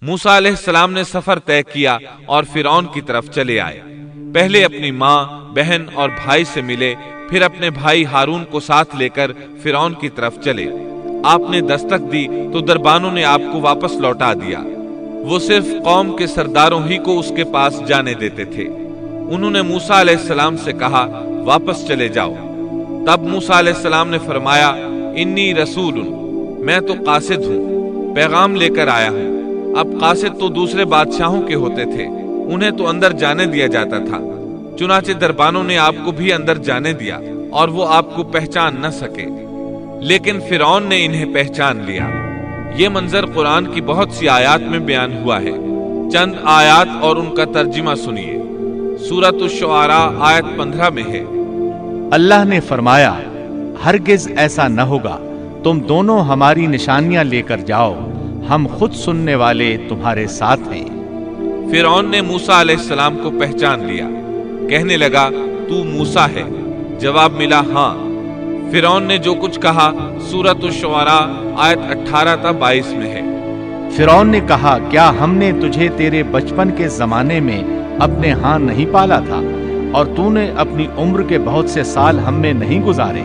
موسیٰ علیہ السلام نے سفر طے کیا اور فرعون کی طرف چلے آئے۔ پہلے اپنی ماں، بہن اور بھائی سے ملے، پھر اپنے بھائی ہارون کو ساتھ لے کر فرعون کی طرف چلے۔ آپ نے دستک دی تو دربانوں نے آپ کو واپس لوٹا دیا۔ وہ صرف قوم کے سرداروں ہی کو اس کے پاس جانے دیتے تھے۔ انہوں نے موسیٰ علیہ السلام سے کہا، واپس چلے جاؤ۔ تب موسیٰ علیہ السلام نے فرمایا، انی رسول، میں تو قاصد ہوں، پیغام لے کر آیا ہوں۔ اب قاصد تو دوسرے بادشاہوں کے ہوتے تھے، انہیں تو اندر جانے دیا جاتا تھا، چنانچہ دربانوں نے آپ کو بھی اندر جانے دیا اور وہ آپ کو پہچان نہ سکے، لیکن فرعون نے انہیں پہچان لیا۔ یہ منظر قرآن کی بہت سی آیات میں بیان ہوا ہے۔ چند آیات اور ان کا ترجمہ سنیے۔ سورۃ الشعراء آیت 15 میں ہے، اللہ نے فرمایا، ہرگز ایسا نہ ہوگا، تم دونوں ہماری نشانیاں لے کر جاؤ، ہم خود سننے والے تمہارے ساتھ ہیں۔ فرعون نے موسیٰ علیہ السلام کو پہچان لیا، کہنے لگا، تو موسیٰ ہے؟ جواب ملا، ہاں۔ فرعون نے جو کچھ کہا سورۃ الشعراء آیت 18 تا 22 میں ہے۔ فرعون نے کہا، کیا ہم نے تجھے تیرے بچپن کے زمانے میں اپنے ہاں نہیں پالا تھا، اور تو نے اپنی عمر کے بہت سے سال ہم میں نہیں گزارے؟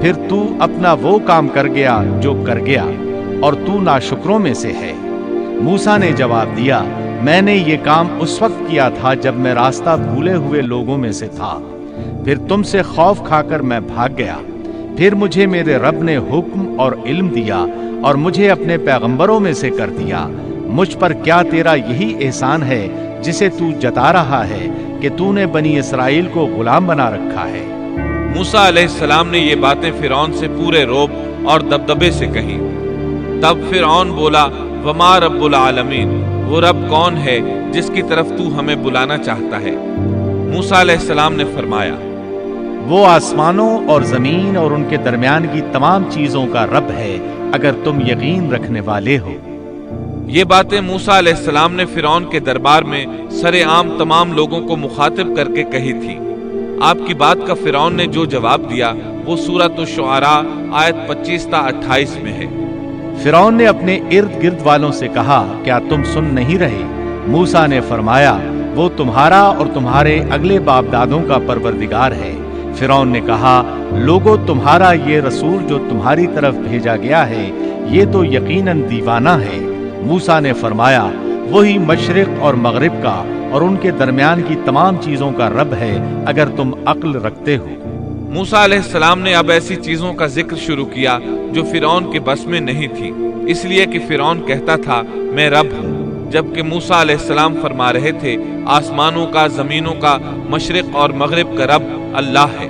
پھر تو اپنا وہ کام کر گیا جو کر گیا، اور تو ناشکروں میں سے ہے۔ موسیٰ نے جواب دیا، میں نے یہ کام اس وقت کیا تھا جب میں راستہ بھولے ہوئے لوگوں میں سے تھا، پھر تم سے خوف کھا کر میں بھاگ گیا۔ پھر مجھے میرے رب نے حکم اور علم دیا اور مجھے اپنے پیغمبروں میں سے کر دیا۔ مجھ پر کیا تیرا یہی احسان ہے جسے تو جتا رہا ہے کہ تو نے بنی اسرائیل کو غلام بنا رکھا ہے؟ موسیٰ علیہ السلام نے یہ باتیں فرعون سے پورے رعب اور دبدبے سے کہیں۔ تب فرعون بولا، وما رب العالمین، وہ رب کون ہے جس کی طرف تو ہمیں بلانا چاہتا ہے؟ موسیٰ علیہ السلام نے فرمایا، وہ آسمانوں اور زمین اور ان کے درمیان کی تمام چیزوں کا رب ہے، اگر تم یقین رکھنے والے ہو۔ یہ باتیں موسیٰ علیہ السلام نے فرعون کے دربار میں سر عام تمام لوگوں کو مخاطب کر کے کہی تھی۔ آپ کی بات کا فرعون نے جو جواب دیا وہ سورۃ الشعراء آیت 25 تا 28 میں ہے۔ فرعون نے اپنے ارد گرد والوں سے کہا، کیا تم سن نہیں رہے؟ موسیٰ نے فرمایا، وہ تمہارا اور تمہارے اگلے باپ دادوں کا پروردگار ہے۔ فرعون نے کہا، لوگو، تمہارا یہ رسول جو تمہاری طرف بھیجا گیا ہے یہ تو یقیناً دیوانہ ہے۔ موسیٰ نے فرمایا، وہی مشرق اور مغرب کا اور ان کے درمیان کی تمام چیزوں کا رب ہے، اگر تم عقل رکھتے ہو۔ موسیٰ علیہ السلام نے اب ایسی چیزوں کا ذکر شروع کیا جو فرعون کے بس میں نہیں تھی، اس لیے کہ فرعون کہتا تھا، میں رب ہوں، جبکہ موسیٰ علیہ السلام فرما رہے تھے، آسمانوں کا، زمینوں کا، مشرق اور مغرب کا رب اللہ ہے۔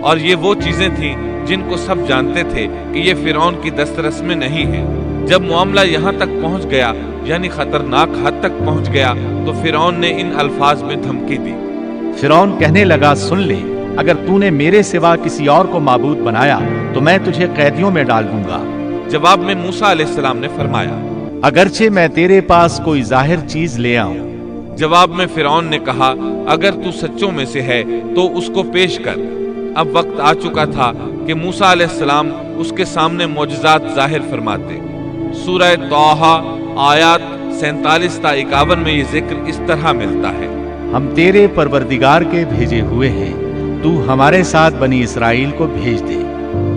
اور یہ وہ چیزیں تھیں جن کو سب جانتے تھے کہ یہ فرعون کی دسترس میں نہیں ہے۔ جب معاملہ یہاں تک پہنچ گیا، یعنی خطرناک حد تک پہنچ گیا، تو فرعون نے ان الفاظ میں دھمکی دی۔ فرعون کہنے لگا، سن لے، اگر تو نے میرے سوا کسی اور کو معبود بنایا تو میں تجھے قیدیوں میں ڈال دوں گا۔ جواب میں موسیٰ علیہ السلام نے فرمایا، اگرچہ میں تیرے پاس کوئی ظاہر چیز لے آؤں۔ جواب میں فرعون نے کہا، اگر تو سچوں میں سے ہے تو اس کو پیش کر۔ اب وقت آ چکا تھا کہ موسیٰ علیہ السلام اس کے سامنے معجزات ظاہر فرماتے۔ سورہ طٰہٰ آیات 47 تا 51 میں یہ ذکر اس طرح ملتا ہے، ہم تیرے پروردگار کے بھیجے ہوئے ہیں، تو ہمارے ساتھ بنی اسرائیل کو بھیج دے،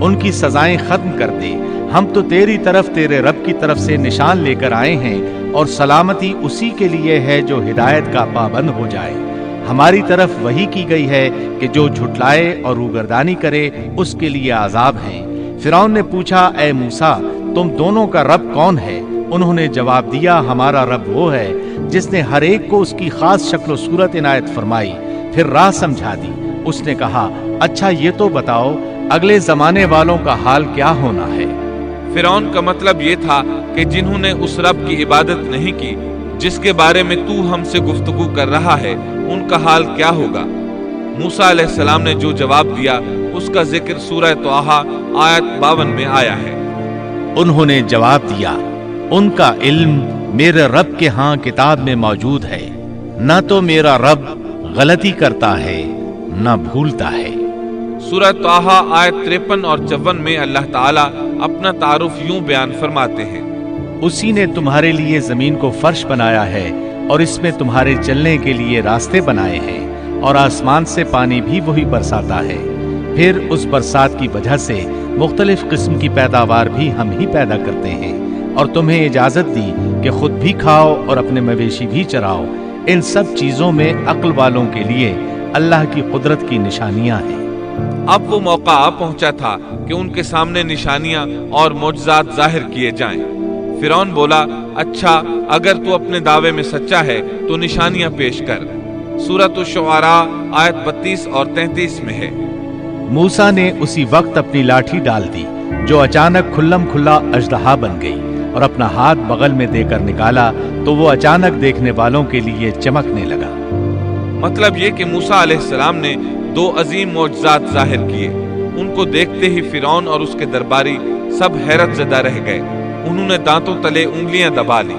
ان کی سزائیں ختم کر دے۔ ہم تو تیری طرف، تیرے رب کی طرف سے نشان لے کر آئے ہیں، اور سلامتی اسی کے لیے ہے جو ہدایت کا پابند ہو جائے۔ ہماری طرف وحی کی گئی ہے کہ جو جھٹلائے اور روگردانی کرے اس کے لیے عذاب ہیں۔ فرعون نے پوچھا، اے موسیٰ، تم دونوں کا رب کون ہے؟ انہوں نے جواب دیا، ہمارا رب وہ ہے جس نے ہر ایک کو اس کی خاص شکل و صورت عنایت فرمائی، پھر راہ سمجھا دی۔ اس نے کہا، اچھا یہ تو بتاؤ، اگلے زمانے والوں کا حال کیا ہونا ہے؟ فرعون کا مطلب یہ تھا کہ جنہوں نے اس رب کی عبادت نہیں کی جس کے بارے میں تو ہم سے گفتگو کر رہا ہے، ان کا حال کیا ہوگا؟ موسیٰ علیہ السلام نے جو جواب دیا اس کا ذکر سورہ طٰہٰ آیت 52 میں آیا ہے۔ انہوں نے جواب دیا، ان کا علم میرے رب کے ہاں کتاب میں موجود ہے، نہ تو میرا رب غلطی کرتا ہے نہ بھولتا ہے۔ سورہ طٰہٰ آیت 53 اور 54 میں اللہ تعالیٰ اپنا تعارف یوں بیان فرماتے ہیں، اسی نے تمہارے لیے زمین کو فرش بنایا ہے اور اس میں تمہارے چلنے کے لیے راستے بنائے ہیں، اور آسمان سے پانی بھی وہی برساتا ہے، پھر اس برسات کی وجہ سے مختلف قسم کی پیداوار بھی ہم ہی پیدا کرتے ہیں، اور تمہیں اجازت دی کہ خود بھی کھاؤ اور اپنے مویشی بھی چراؤ۔ ان سب چیزوں میں عقل والوں کے لیے اللہ کی قدرت کی نشانیاں ہیں۔ اب وہ موقع آ پہنچا تھا کہ ان کے سامنے نشانیاں اور معجزات ظاہر کیے جائیں۔ فرعون بولا، اچھا اگر تو اپنے دعوے میں سچا ہے تو نشانیاں پیش کر۔ سورۃ الشعراء آیت 32 اور 33 میں ہے۔ موسیٰ نے اسی وقت اپنی لاٹھی ڈال دی جو اچانک کھلم کھلا اژدہا بن گئی، اور اپنا ہاتھ بغل میں دے کر نکالا تو وہ اچانک دیکھنے والوں کے لیے چمکنے لگا۔ مطلب یہ کہ موسیٰ علیہ السلام نے 2 عظیم معجزات ظاہر کیے۔ ان کو دیکھتے ہی فرعون اور اس کے درباری سب حیرت زدہ رہ گئے۔ انہوں نے دانتوں تلے انگلیاں دبا لی،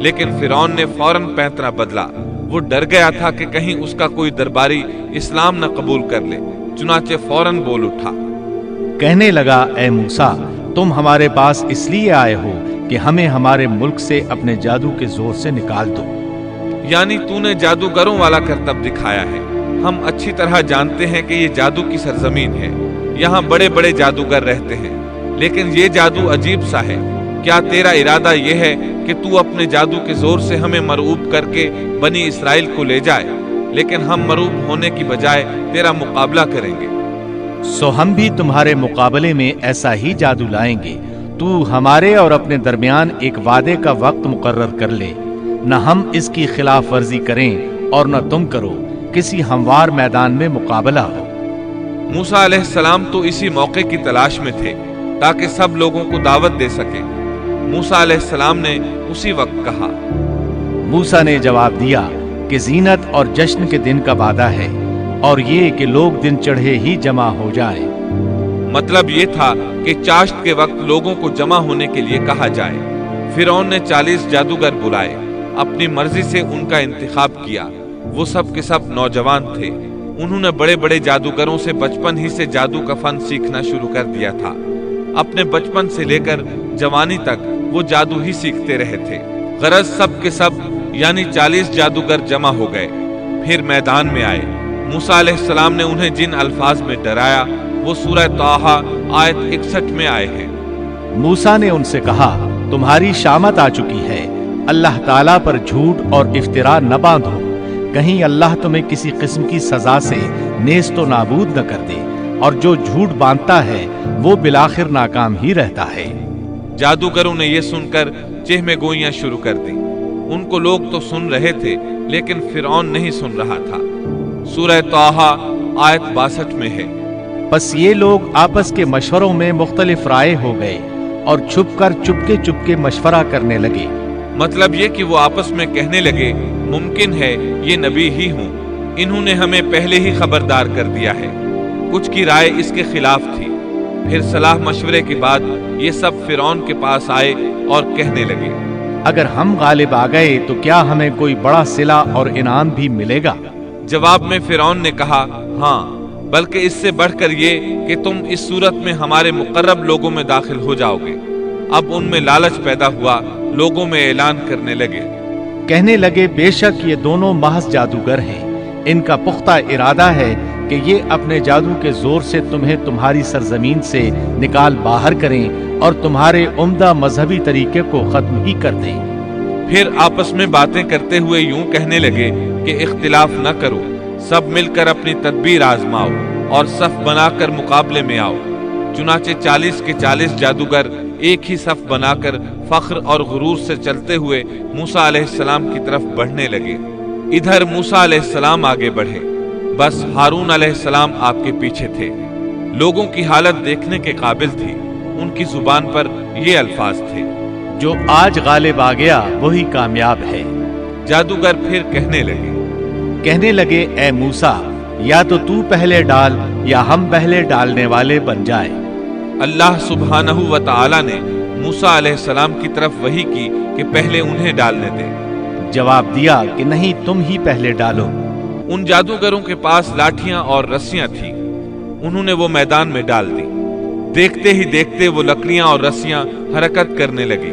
لیکن فرعون نے فوراً پینترا بدلا۔ وہ ڈر گیا تھا کہ کہیں اس کا کوئی درباری اسلام نہ قبول کر لے، چنانچہ فوراً بول اٹھا، کہنے لگا، اے موسیٰ، تم ہمارے پاس اس لیے آئے ہو کہ ہمیں ہمارے ملک سے اپنے جادو کے زور سے نکال دو۔ یعنی تو نے جادوگروں والا کرتب دکھایا ہے۔ ہم اچھی طرح جانتے ہیں کہ یہ جادو کی سرزمین ہے، یہاں بڑے بڑے جادوگر رہتے ہیں، لیکن یہ جادو عجیب سا ہے۔ کیا تیرا ارادہ یہ ہے کہ تو اپنے جادو کے زور سے ہمیں مرعوب کر کے بنی اسرائیل کو لے جائے، لیکن ہم مرعوب ہونے کی بجائے تیرا مقابلہ کریں گے؟ سو ہم بھی تمہارے مقابلے میں ایسا ہی جادو لائیں گے۔ تو ہمارے اور اپنے درمیان ایک وعدے کا وقت مقرر کر لے، نہ ہم اس کی خلاف ورزی کریں اور نہ تم کرو، کسی ہموار میدان میں مقابلہ ہو۔ موسیٰ علیہ السلام تو اسی موقع کی تلاش میں تھے تاکہ سب لوگوں کو دعوت دے سکے۔ موسیٰ علیہ السلام نے اسی وقت کہا۔ موسیٰ نے جواب دیا کہ زینت اور جشن کے دن کا وعدہ ہے، اور یہ کہ لوگ دن چڑھے ہی جمع ہو جائیں۔ مطلب یہ تھا کہ چاشت کے وقت لوگوں کو جمع ہونے کے لیے کہا جائے۔ فرعون نے 40 جادوگر بلائے، اپنی مرضی سے ان کا انتخاب کیا۔ وہ سب کے سب نوجوان تھے۔ انہوں نے بڑے بڑے جادوگروں سے بچپن ہی سے جادو کا فن سیکھنا شروع کر دیا تھا۔ اپنے بچپن سے لے کر جوانی تک وہ جادو ہی سیکھتے رہے تھے۔ غرض سب کے سب یعنی 40 جادوگر جمع ہو گئے، پھر میدان میں آئے۔ موسیٰ علیہ السلام نے انہیں جن الفاظ میں ڈرایا وہ سورہ طٰہٰ آیت 61 میں آئے ہیں۔ موسیٰ نے ان سے کہا، تمہاری شامت آ چکی ہے، اللہ تعالیٰ پر جھوٹ اور افتراء نہ باندھو، کہیں اللہ تمہیں کسی قسم کی سزا سے نیست و نابود نہ کر دے، اور جو جھوٹ باندھتا ہے وہ بالآخر ناکام ہی رہتا ہے۔ جادوگروں نے یہ سن کر چہمے گوئیاں شروع کر دی۔ ان کو لوگ تو سن رہے تھے، لیکن فرعون نہیں سن رہا تھا۔ سورہ طٰہٰ آیت 62 میں ہے۔ پس یہ لوگ آپس کے مشوروں میں مختلف رائے ہو گئے اور چھپ کے مشورہ کرنے لگے۔ مطلب یہ کہ وہ آپس میں کہنے لگے، ممکن ہے یہ نبی ہی ہوں، انہوں نے ہمیں پہلے ہی خبردار کر دیا ہے۔ کچھ کی رائے اس کے خلاف تھی۔ پھر صلاح مشورے کے بعد یہ سب فرعون کے پاس آئے اور کہنے لگے، اگر ہم غالب آ گئے تو کیا ہمیں کوئی بڑا صلہ اور انعام بھی ملے گا؟ جواب میں فرعون نے کہا، ہاں، بلکہ اس سے بڑھ کر یہ کہ تم اس صورت میں ہمارے مقرب لوگوں میں داخل ہو جاؤ گے۔ اب ان میں لالچ پیدا ہوا، لوگوں میں اعلان کرنے لگے، کہنے لگے، بے شک یہ دونوں محض جادوگر ہیں، ان کا پختہ ارادہ ہے کہ یہ اپنے جادو کے زور سے تمہیں تمہاری سرزمین سے نکال باہر کریں اور تمہارے عمدہ مذہبی طریقے کو ختم ہی کر دیں۔ پھر آپس میں باتیں کرتے ہوئے یوں کہنے لگے کہ اختلاف نہ کرو، سب مل کر اپنی تدبیر آزماؤ اور صف بنا کر مقابلے میں آؤ۔ چنانچہ 40 کے 40 جادوگر ایک ہی صف بنا کر فخر اور غرور سے چلتے ہوئے موسیٰ علیہ السلام کی طرف بڑھنے لگے۔ ادھر موسیٰ علیہ السلام آگے بڑھے، بس ہارون علیہ السلام آپ کے پیچھے تھے۔ لوگوں کی حالت دیکھنے کے قابل تھی۔ ان کی زبان پر یہ الفاظ تھے، جو آج غالب آ گیا وہی کامیاب ہے۔ جادوگر پھر کہنے لگے، اے موسیٰ، یا تو پہلے ڈال یا ہم پہلے ڈالنے والے بن جائیں۔ اللہ سبحانہ و تعالی نے موسیٰ علیہ السلام کی طرف وحی کی کہ پہلے انہیں ڈالنے دیں۔ جواب دیا کہ نہیں، تم ہی پہلے ڈالو۔ ان جادوگروں کے پاس لاٹھیاں اور رسیاں تھیں، انہوں نے وہ میدان میں ڈال دی۔ دیکھتے ہی دیکھتے وہ لکڑیاں اور رسیاں حرکت کرنے لگی۔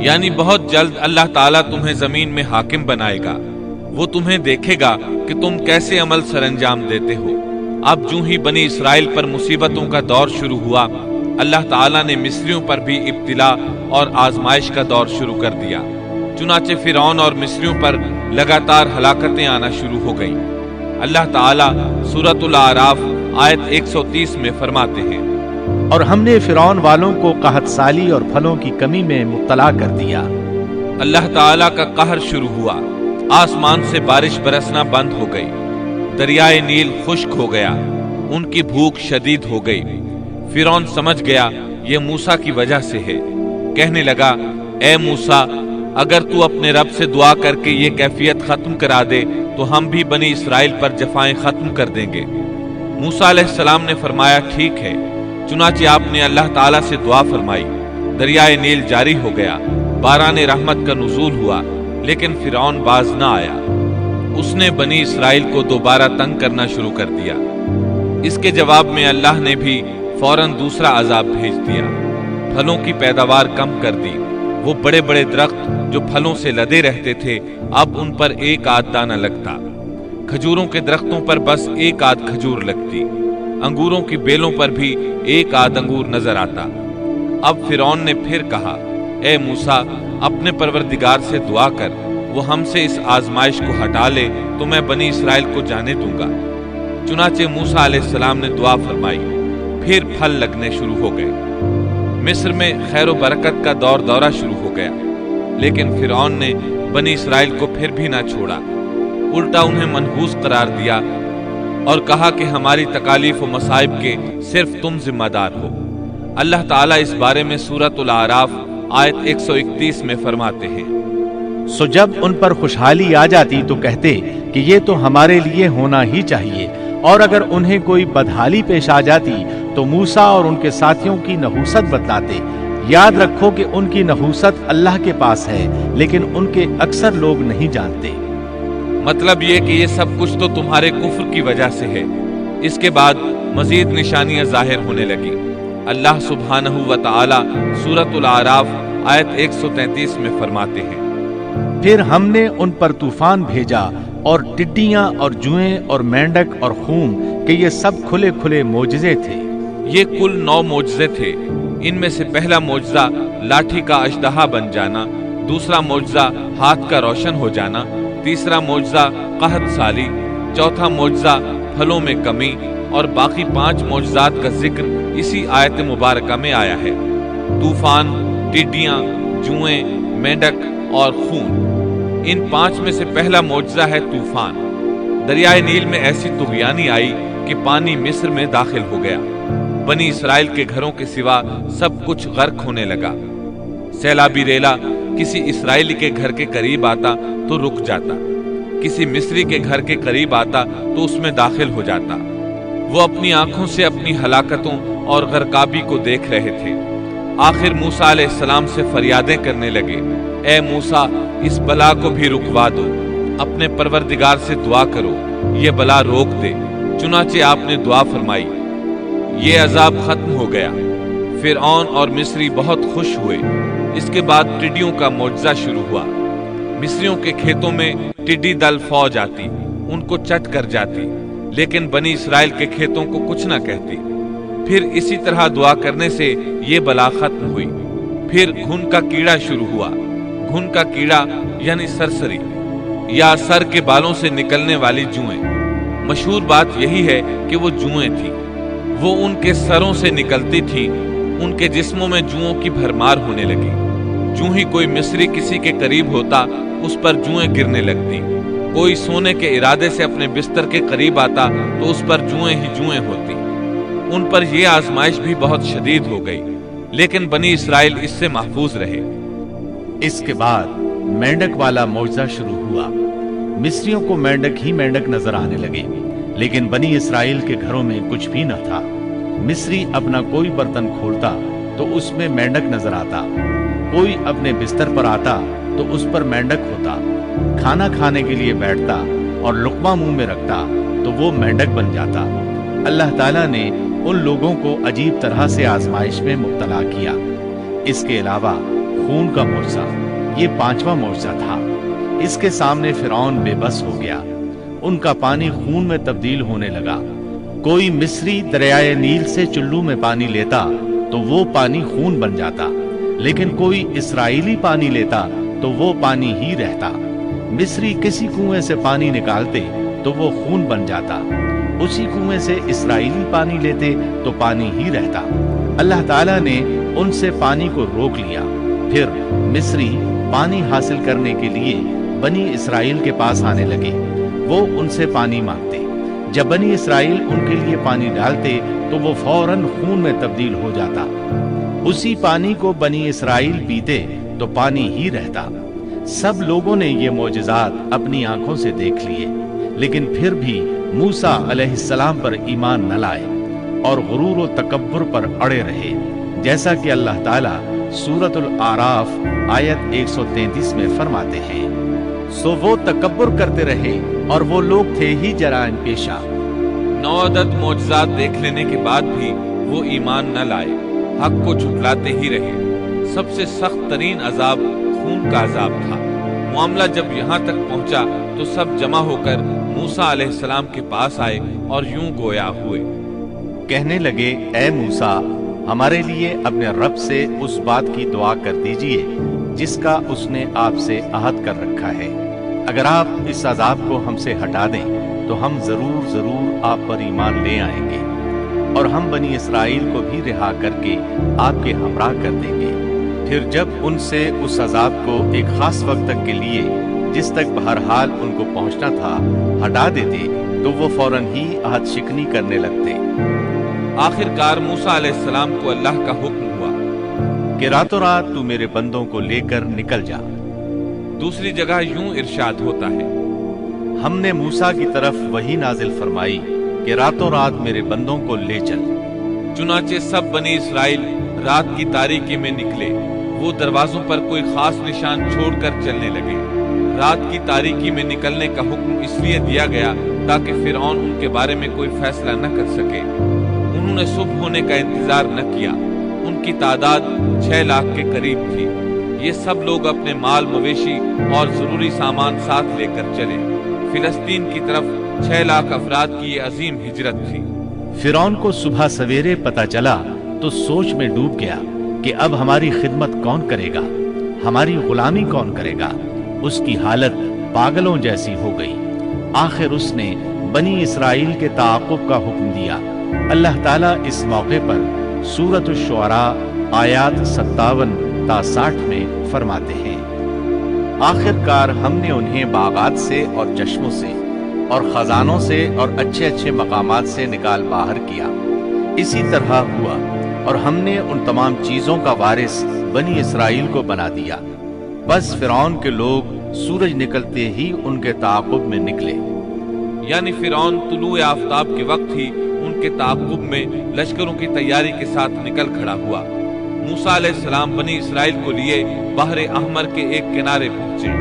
یعنی بہت جلد اللہ تعالیٰ تمہیں زمین میں حاکم بنائے گا، وہ تمہیں دیکھے گا کہ تم کیسے عمل سر انجام دیتے ہو۔ اب جو ہی بنی اسرائیل پر مصیبتوں کا دور شروع ہوا، اللہ تعالیٰ نے مصریوں پر بھی ابتلا اور آزمائش کا دور شروع کر دیا۔ چنانچہ فرعون اور مصریوں پر لگاتار ہلاکتیں آنا شروع ہو گئیں۔ اللہ تعالیٰ سورۃ الاعراف آیت 130 میں فرماتے ہیں، اور ہم نے فرعون والوں کو قحط سالی اور پھلوں کی کمی میں مبتلا کر دیا۔ اللہ تعالیٰ کا قہر شروع ہوا، آسمان سے بارش برسنا بند ہو گئی، دریائے نیل خشک ہو گیا، ان کی بھوک شدید ہو گئی۔ فرعون سمجھ گیا یہ موسیٰ کی وجہ سے ہے، کہنے لگا، اے موسیٰ، اگر تو اپنے رب سے دعا کر کے یہ کیفیت ختم کرا دے تو ہم بھی بنی اسرائیل پر جفائیں ختم کر دیں گے۔ موسیٰ علیہ السلام نے فرمایا، ٹھیک ہے۔ چنانچہ آپ نے اللہ تعالیٰ سے دعا فرمائی، دریائے نیل جاری ہو گیا، باران رحمت کا نزول ہوا، لیکن فرعون باز نہ آیا۔ اس نے بنی اسرائیل کو دوبارہ تنگ کرنا شروع کر دیا۔ اس کے جواب میں اللہ نے بھی فوراً دوسرا عذاب بھیج دیا، پھلوں کی پیداوار کم کر دی۔ وہ بڑے بڑے درخت جو پھلوں سے لدے رہتے تھے، اب ان پر ایک آدھ دانہ لگتا، کھجوروں کے درختوں پر بس ایک آدھ کھجور لگتی، انگوروں کی بیلوں پر بھی ایک آدھ انگور نظر آتا۔ اب فرعون نے پھر کہا، اے موسیٰ، اپنے پروردگار سے دعا کر، وہ ہم سے اس آزمائش کو ہٹا لے تو میں بنی اسرائیل کو جانے دوں گا۔ چنانچہ موسیٰ علیہ السلام نے دعا فرمائی، پھر پھل لگنے شروع ہو گئے۔ مصر میں خیر و برکت کا دورہ شروع ہو گیا، لیکن فرعون نے بنی اسرائیل کو پھر بھی نہ چھوڑا، الٹا انہیں منحوس قرار دیا اور کہا کہ ہماری تکالیف و مصائب کے صرف تم ذمہ دار ہو۔ اللہ تعالیٰ اس بارے میں سورۃ الاعراف آیت 131 میں فرماتے ہیں، سو جب ان پر خوشحالی آ جاتی تو کہتے کہ یہ تو ہمارے لیے ہونا ہی چاہیے، اور اگر انہیں کوئی بدحالی پیش آ جاتی تو موسیٰ اور ان کے ساتھیوں کی نحوست بتلاتے۔ یاد رکھو کہ ان کی نحوست اللہ کے پاس ہے، لیکن ان کے اکثر لوگ نہیں جانتے۔ مطلب یہ کہ یہ سب کچھ تو تمہارے کفر کی وجہ سے ہے۔ اس کے بعد مزید نشانیاں ظاہر ہونے لگی۔ اللہ سبحانہ و تعالی سورۃ الاعراف آیت 133 میں فرماتے ہیں، پھر ہم نے ان پر طوفان بھیجا اور ٹڈیاں اور جوئیں اور مینڈک اور خون کہ یہ سب کھلے کھلے معجزے تھے۔ یہ کل 9 معجزے تھے۔ ان میں سے پہلا معجزہ لاٹھی کا اژدہا بن جانا، دوسرا معجزہ ہاتھ کا روشن ہو جانا، تیسرا معجزہ قحط سالی، چوتھا معجزہ پھلوں میں کمی، اور باقی 5 معجزات کا ذکر اسی آیت مبارکہ میں آیا ہے۔ طوفان، ٹڈیاں، جوئیں، مینڈک اور خون۔ ان 5 میں سے پہلا معجزہ ہے طوفان۔ دریائے نیل میں ایسی طغیانی آئی کہ پانی مصر میں داخل ہو گیا، بنی اسرائیل کے گھروں کے سوا سب کچھ غرق ہونے لگا۔ سیلابی ریلا کسی اسرائیلی کے گھر کے قریب آتا تو رک جاتا، کسی مصری کے گھر کے قریب آتا تو اس میں داخل ہو جاتا۔ وہ اپنی آنکھوں سے اپنی ہلاکتوں اور غرقابی کو دیکھ رہے تھے۔ آخر موسیٰ علیہ السلام سے فریادیں کرنے لگے، اے موسیٰ، اس بلا کو بھی رکوا دو، اپنے پروردگار سے دعا کرو، یہ بلا روک دے۔ چنانچہ آپ نے دعا فرمائی، یہ عذاب ختم ہو گیا۔ فرعون اور مصری بہت خوش ہوئے۔ اس کے بعد ٹڈیوں کا معجزہ شروع ہوا۔ مصریوں کے کھیتوں میں ٹڈی دل فوج آتی، ان کو چٹ کر جاتی، لیکن بنی اسرائیل کے کھیتوں کو کچھ نہ کہتی۔ پھر اسی طرح دعا کرنے سے یہ بلا ختم ہوئی۔ پھر گھن کا کیڑا شروع ہوا۔ گھن کا کیڑا یعنی سرسری یا سر کے بالوں سے نکلنے والی جوئیں۔ مشہور بات یہی ہے کہ وہ جوئیں تھی، وہ ان کے سروں سے نکلتی تھی۔ ان کے جسموں میں جوؤں کی بھرمار ہونے لگی۔ جو ہی کوئی مصری کسی کے قریب ہوتا اس پر جوئیں گرنے لگتی۔ کوئی سونے کے ارادے سے اپنے بستر کے قریب آتا تو اس پر جوئیں ہی جوئیں ہوتی۔ ان پر یہ آزمائش بھی بہت شدید ہو گئی، لیکن بنی اسرائیل اس سے محفوظ رہے۔ اس کے بعد مینڈک والا معجزہ شروع ہوا۔ مصریوں کو مینڈک ہی مینڈک نظر آنے لگے، لیکن بنی اسرائیل کے گھروں میں کچھ بھی نہ تھا۔ مصری اپنا کوئی برتن کھولتا تو اس میں مینڈک نظر آتا، کوئی اپنے بستر پر آتا تو اس پر مینڈک ہوتا، کھانا کھانے کے لیے بیٹھتا اور لقمہ منہ میں رکھتا تو وہ مینڈک بن جاتا۔ اللہ تعالیٰ نے ان لوگوں کو عجیب طرح سے آزمائش میں مبتلا کیا۔ اس کے علاوہ خون کا معجزہ، یہ 5واں معجزہ تھا۔ اس کے سامنے فرعون بے بس ہو گیا، ان کا پانی خون میں تبدیل ہونے لگا۔ کوئی مصری دریائے نیل سے چلو میں پانی لیتا تو وہ پانی خون بن جاتا، لیکن کوئی اسرائیلی پانی لیتا تو وہ پانی ہی رہتا۔ مصری کسی کنویں سے پانی نکالتے تو وہ خون بن جاتا، اسی کنویں سے اسرائیلی پانی لیتے تو پانی ہی رہتا۔ اللہ تعالیٰ نے ان سے پانی کو روک لیا، پھر مصری پانی حاصل کرنے کے لیے بنی اسرائیل کے پاس آنے لگے، وہ ان سے پانی مانگتے۔ جب بنی اسرائیل ان کے لیے پانی ڈالتے تو وہ فوراً خون میں تبدیل ہو جاتا، اسی پانی کو بنی اسرائیل پیتے تو پانی ہی رہتا۔ سب لوگوں نے یہ معجزات اپنی آنکھوں سے دیکھ لیے، لیکن پھر بھی موسیٰ علیہ السلام پر ایمان نہ لائے اور غرور و تکبر پر اڑے رہے، جیسا کہ اللہ تعالیٰ سورۃ الاعراف آیت 133 میں فرماتے ہیں، سو وہ تکبر کرتے رہے اور وہ لوگ تھے ہی جرائم پیشہ۔ 9 عدد معجزات دیکھ لینے کے بعد بھی وہ ایمان نہ لائے، حق کو جھٹلاتے ہی رہے۔ سب سے سخت ترین عذاب خون کا عذاب تھا۔ معاملہ جب یہاں تک پہنچا تو سب جمع ہو کر موسیٰ علیہ السلام کے پاس آئے اور یوں گویا ہوئے، کہنے لگے، اے موسیٰ، ہمارے لیے اپنے رب سے اس بات کی دعا کر دیجئے جس کا اس نے آپ سے عہد کر رکھا ہے۔ اگر آپ اس عذاب کو ہم سے ہٹا دیں تو ہم ضرور آپ پر ایمان لے آئیں گے، اور ہم بنی اسرائیل کو بھی رہا کر کے آپ کے ہمراہ کر دیں گے۔ پھر جب ان سے اس عذاب کو ایک خاص وقت تک کے لیے، جس تک بہرحال ان کو پہنچنا تھا، ہٹا دیتے تو وہ فوراً ہی عہد شکنی کرنے لگتے۔ آخر کار موسیٰ علیہ السلام کو اللہ کا حکم ہوا کہ راتوں رات تو میرے بندوں کو لے کر نکل جا۔ دوسری جگہ یوں ارشاد ہوتا ہے، ہم نے موسیٰ کی طرف وحی نازل فرمائی کہ راتوں رات میرے بندوں کو لے چل۔ چنانچہ سب بنی اسرائیل رات کی تاریکی میں نکلے، وہ دروازوں پر کوئی خاص نشان چھوڑ کر چلنے لگے۔ رات کی تاریکی میں نکلنے کا حکم اس لیے دیا گیا تاکہ فرعون ان کے بارے میں کوئی فیصلہ نہ کر سکے۔ انہوں نے صبح ہونے کا انتظار نہ کیا۔ ان کی تعداد 6 لاکھ کے قریب تھی۔ یہ سب لوگ اپنے مال مویشی اور ضروری سامان ساتھ لے کر چلے۔ فلسطین کی طرف 6 لاکھ افراد کی یہ عظیم ہجرت تھی۔ فرعون کو صبح سویرے پتہ چلا تو سوچ میں ڈوب گیا کہ اب ہماری خدمت کون کرے گا، ہماری غلامی کون کرے گا۔ اس کی حالت پاگلوں جیسی ہو گئی۔ آخر اس نے بنی اسرائیل کے تعاقب کا حکم دیا۔ اللہ تعالیٰ اس موقع پر سورۃ الشعراء آیات 57 تا 60 میں فرماتے ہیں، آخر کار ہم نے انہیں باغات سے اور چشموں سے اور خزانوں سے اور اچھے اچھے مقامات سے نکال باہر کیا۔ اسی طرح ہوا، اور ہم نے ان تمام چیزوں کا وارث بنی اسرائیل کو بنا دیا۔ بس فرعون کے لوگ سورج نکلتے ہی ان کے تعاقب میں نکلے، یعنی فرعون طلوع آفتاب کے وقت ہی ان کے تعاقب میں لشکروں کی تیاری کے ساتھ نکل کھڑا ہوا۔ موسیٰ علیہ السلام بنی اسرائیل کو لیے بحر احمر کے ایک کنارے پہنچے۔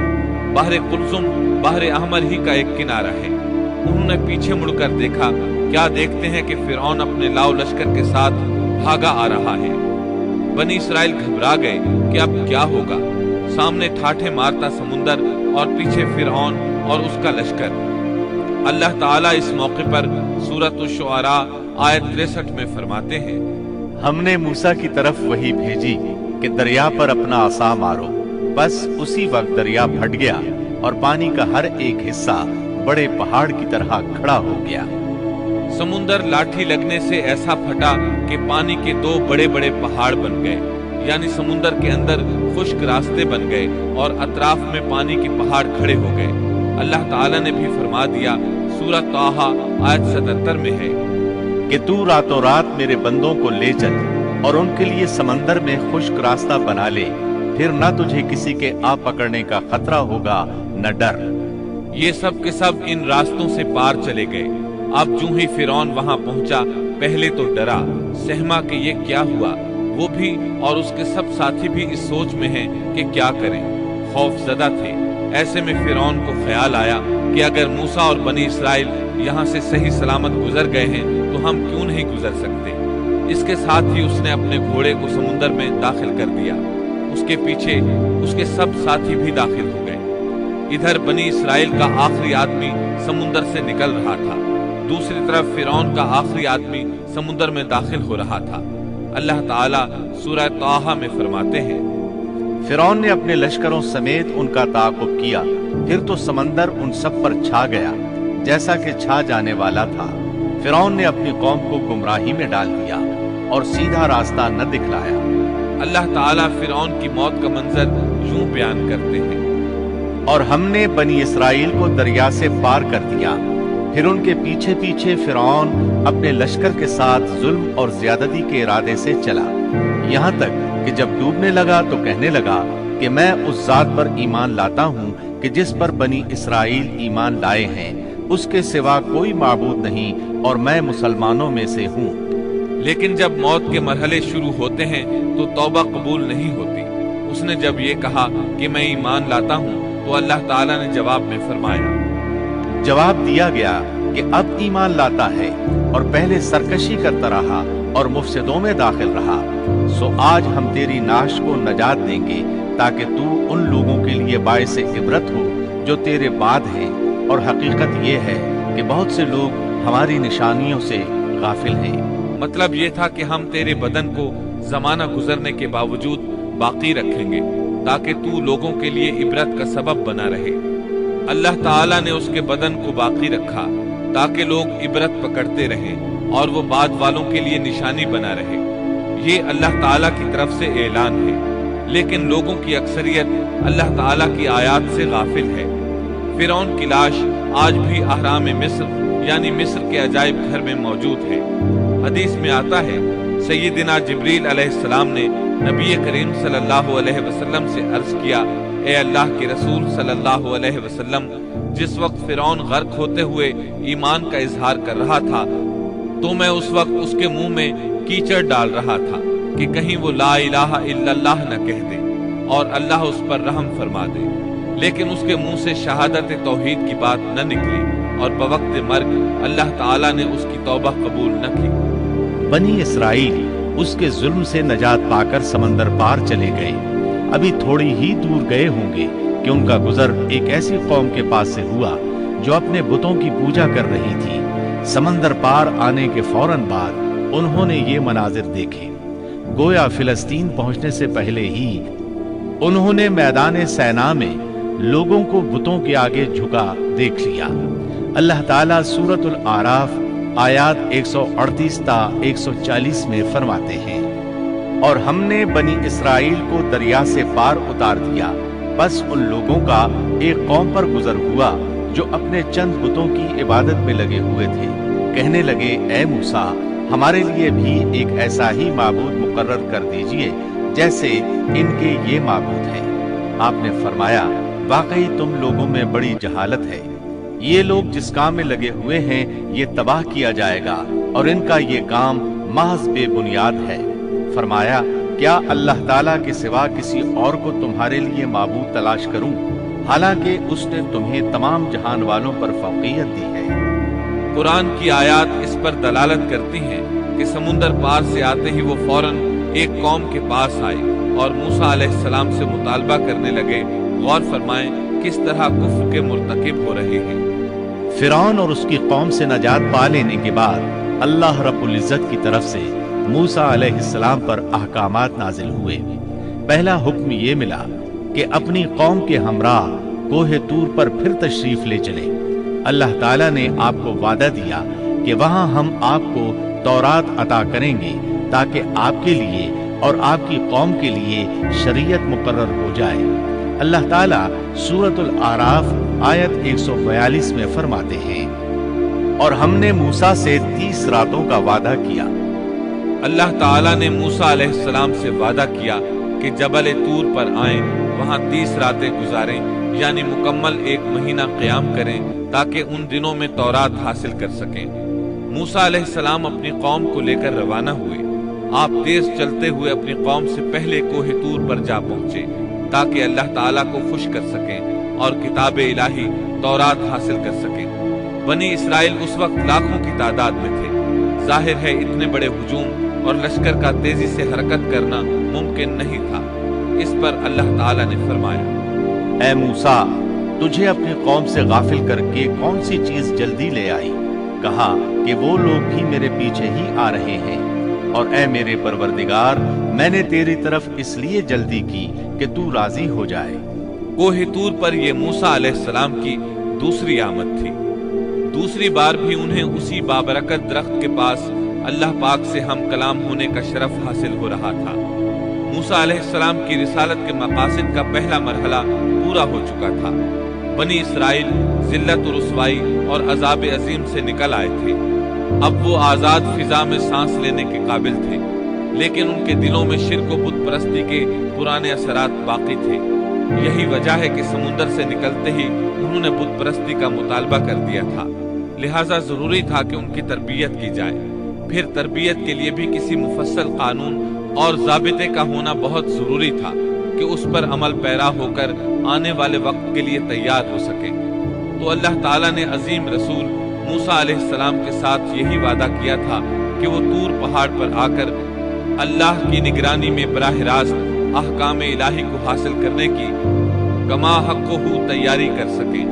بحر قلزم بحر احمر ہی کا ایک کنارہ ہے۔ انہوں نے پیچھے مڑ کر دیکھا، کیا دیکھتے ہیں کہ فرعون اپنے لاؤ لشکر کے ساتھ بھاگا آ رہا ہے۔ بنی اسرائیل گھبرا گئے کہ اب کیا ہوگا۔ سامنے ٹھاٹھے مارتا سمندر اور پیچھے فرعون اور اس کا لشکر۔ اللہ تعالیٰ اس موقع پر سورۃ الشعراء آیت 63 میں فرماتے ہیں، ہم نے موسیٰ کی طرف وہی بھیجی کہ دریا پر اپنا عصا مارو، بس اسی وقت دریا پھٹ گیا اور پانی کا ہر ایک حصہ بڑے پہاڑ کی طرح کھڑا ہو گیا۔ سمندر لاٹھی لگنے سے ایسا پھٹا کہ پانی کے 2 بڑے بڑے پہاڑ بن گئے، یعنی سمندر کے اندر خشک راستے بن گئے اور اطراف میں پانی کے پہاڑ کھڑے ہو گئے۔ اللہ تعالیٰ نے بھی فرما دیا، سورۃ طٰہٰ آیت 77 میں ہے کہ تو راتوں رات میرے بندوں کو لے چل اور ان کے لیے سمندر میں خشک راستہ بنا لے، پھر نہ تجھے کسی کے آ پکڑنے کا خطرہ ہوگا نہ ڈر۔ یہ سب کے سب ان راستوں سے پار چلے گئے۔ اب جو ہی فرعون وہاں پہنچا، پہلے تو ڈرا، سہما کہ یہ کیا ہوا۔ وہ بھی اور اس کے سب ساتھی بھی اس سوچ میں ہیں کہ کیا کریں، خوف زدہ تھے۔ ایسے میں فرعون کو خیال آیا کہ اگر موسیٰ اور بنی اسرائیل یہاں سے صحیح سلامت گزر گئے ہیں تو ہم کیوں نہیں گزر سکتے۔ اس کے ساتھ ہی اس نے اپنے گھوڑے کو سمندر میں داخل کر دیا۔ اس کے پیچھے اس کے سب ساتھی بھی داخل ہو گئے۔ ادھر بنی اسرائیل کا آخری آدمی سمندر سے نکل رہا تھا، دوسری طرف فرعون کا آخری آدمی سمندر میں داخل ہو رہا تھا۔ اللہ تعالیٰ سورہ طٰہٰ میں فرماتے ہیں، فرعون نے اپنے لشکروں سمیت ان کا تعاقب کیا، پھر تو سمندر ان سب پر چھا گیا جیسا کہ چھا جانے والا تھا۔ فرعون نے اپنی قوم کو گمراہی میں ڈال دیا اور سیدھا راستہ نہ دکھلایا۔ اللہ تعالیٰ فرعون کی موت کا منظر یوں بیان کرتے ہیں، اور ہم نے بنی اسرائیل کو دریا سے پار کر دیا، پھر ان کے پیچھے پیچھے فرعون اپنے لشکر کے ساتھ ظلم اور زیادتی کے ارادے سے چلا، یہاں تک کہ جب ڈوبنے لگا تو کہنے لگا کہ میں اس ذات پر ایمان لاتا ہوں کہ جس پر بنی اسرائیل ایمان لائے ہیں، اس کے سوا کوئی معبود نہیں اور میں مسلمانوں میں سے ہوں۔ لیکن جب موت کے مرحلے شروع ہوتے ہیں تو توبہ قبول نہیں ہوتی۔ اس نے جب یہ کہا کہ میں ایمان لاتا ہوں تو اللہ تعالیٰ نے جواب میں فرمایا، جواب دیا گیا کہ اب ایمان لاتا ہے اور پہلے سرکشی کرتا رہا اور مفسدوں میں داخل رہا، سو آج ہم تیری نعش کو نجات دیں گے تاکہ تو ان لوگوں کے لیے باعث عبرت ہو جو تیرے بعد ہیں، اور حقیقت یہ ہے کہ بہت سے لوگ ہماری نشانیوں سے غافل ہیں۔ مطلب یہ تھا کہ ہم تیرے بدن کو زمانہ گزرنے کے باوجود باقی رکھیں گے تاکہ تو لوگوں کے لیے عبرت کا سبب بنا رہے۔ اللہ تعالیٰ نے اس کے بدن کو باقی رکھا تاکہ لوگ عبرت پکڑتے رہیں اور وہ بعد والوں کے لیے نشانی بنا رہے۔ یہ اللہ تعالیٰ کی طرف سے اعلان ہے، لیکن لوگوں کی اکثریت اللہ تعالیٰ کی آیات سے غافل ہے۔ فرعون کی لاش آج بھی اہرام مصر یعنی مصر کے عجائب گھر میں موجود ہے۔ حدیث میں آتا ہے، سیدنا جبریل علیہ السلام نے نبی کریم صلی اللہ علیہ وسلم سے عرض کیا، اے اللہ کے رسول صلی اللہ علیہ وسلم، جس وقت فرعون غرق ہوتے ہوئے ایمان کا اظہار کر رہا تھا تو میں اس وقت اس کے منہ میں کیچڑ ڈال رہا تھا کہ کہیں وہ لا الہ الا اللہ نہ کہہ دے اور اللہ اس پر رحم فرما دے، لیکن اس کے منہ سے شہادت توحید کی بات نہ نکلی اور بوقت مرگ اللہ تعالیٰ نے اس کی توبہ قبول نہ کی۔ بنی اسرائیل اس کے ظلم سے نجات پا کر سمندر پار چلے گئے۔ ابھی تھوڑی ہی دور گئے ہوں گے کہ ان کا گزر ایک ایسی قوم کے پاس سے ہوا جو اپنے بتوں کی پوجا کر رہی تھی۔ سمندر پار آنے کے فوراً بعد انہوں نے یہ مناظر دیکھے، گویا فلسطین پہنچنے سے پہلے ہی انہوں نے میدان سینا میں لوگوں کو بتوں کے آگے جھکا دیکھ لیا۔ اللہ تعالیٰ سورۃ الاعراف آیات 138 تا 140 میں فرماتے ہیں، اور ہم نے بنی اسرائیل کو دریا سے پار اتار دیا، بس ان لوگوں کا ایک قوم پر گزر ہوا جو اپنے چند بتوں کی عبادت میں لگے ہوئے تھے۔ کہنے لگے، اے موسیٰ، ہمارے لیے بھی ایک ایسا ہی معبود مقرر کر دیجئے جیسے ان کے یہ معبود ہیں۔ آپ نے فرمایا، واقعی تم لوگوں میں بڑی جہالت ہے، یہ لوگ جس کام میں لگے ہوئے ہیں یہ تباہ کیا جائے گا اور ان کا یہ کام محض بے بنیاد ہے۔ فرمایا، کیا اللہ تعالیٰ کے سوا کسی اور کو تمہارے لیے معبود تلاش کروں، حالانکہ اس نے تمہیں تمام جہان والوں پر فوقیت دی ہے۔ قرآن کی آیات اس پر دلالت کرتی ہیں کہ سمندر پار سے آتے ہی وہ فوراً ایک قوم کے پاس آئے اور موسیٰ علیہ السلام سے مطالبہ کرنے لگے۔ غور فرمائیں کس طرح کفر کے مرتکب ہو رہے ہیں۔ فرعون اور اس کی قوم سے نجات پا لینے کے بعد اللہ رب العزت کی طرف سے موسیٰ علیہ السلام پر احکامات نازل ہوئے۔ پہلا حکم یہ ملا کہ اپنی قوم کے ہمراہ کوہ طور پر پھر تشریف لے چلے۔ اللہ تعالیٰ نے آپ کو وعدہ دیا کہ وہاں ہم آپ کو تورات عطا کریں گے تاکہ آپ کے لیے اور آپ کی قوم کے لیے شریعت مقرر ہو جائے۔ اللہ تعالیٰ سورۃ الاعراف آیت 142 میں فرماتے ہیں، اور ہم نے موسیٰ سے 30 راتوں کا وعدہ کیا۔ اللہ تعالیٰ نے موسیٰ علیہ السلام سے وعدہ کیا کہ جبل طور پر آئیں، وہاں 30 راتیں گزاریں، یعنی مکمل 1 مہینہ قیام کریں تاکہ ان دنوں میں تورات حاصل کر سکیں۔ موسیٰ علیہ السلام اپنی قوم کو لے کر روانہ ہوئے۔ آپ تیز چلتے ہوئے اپنی قوم سے پہلے کوہ طور پر جا پہنچے تاکہ اللہ تعالیٰ کو خوش کر سکیں اور کتاب الہی تورات حاصل کر سکیں۔ بنی اسرائیل اس وقت لاکھوں کی تعداد میں تھے۔ ظاہر ہے اتنے بڑے ہجوم اور لشکر کا تیزی سے حرکت کرنا ممکن نہیں تھا۔ اس پر اللہ تعالیٰ نے فرمایا، اے موسیٰ، تجھے اپنی قوم سے غافل کر کے کون سی چیز جلدی لے آئی؟ کہا کہ وہ لوگ بھی میرے پیچھے ہی آ رہے ہیں، اور اے میرے پروردگار، میں نے تیری طرف اس لیے جلدی کی کہ تو راضی ہو جائے۔ کوہ طور پر یہ موسیٰ علیہ السلام کی دوسری آمد تھی۔ دوسری بار بھی انہیں اسی بابرکت درخت کے پاس اللہ پاک سے ہم کلام ہونے کا شرف حاصل ہو رہا تھا۔ موسیٰ علیہ السلام کی رسالت کے مقاصد کا پہلا مرحلہ پورا ہو چکا تھا۔ بنی اسرائیل ذلت و رسوائی اور عذاب عظیم سے نکل آئے تھے۔ اب وہ آزاد فضا میں سانس لینے کے قابل تھے، لیکن ان کے دلوں میں شرک و بت پرستی کے پرانے اثرات باقی تھے۔ یہی وجہ ہے کہ سمندر سے نکلتے ہی انہوں نے بت پرستی کا مطالبہ کر دیا تھا، لہٰذا ضروری تھا کہ ان کی تربیت کی جائے۔ پھر تربیت کے لیے بھی کسی مفصل قانون اور ضابطے کا ہونا بہت ضروری تھا کہ اس پر عمل پیرا ہو کر آنے والے وقت کے لیے تیار ہو سکے۔ تو اللہ تعالیٰ نے عظیم رسول موسیٰ علیہ السلام کے ساتھ یہی وعدہ کیا تھا کہ وہ طور پہاڑ پر آ کر اللہ کی نگرانی میں براہ راست احکام الہی کو حاصل کرنے کی کما حق ہو تیاری کر سکیں۔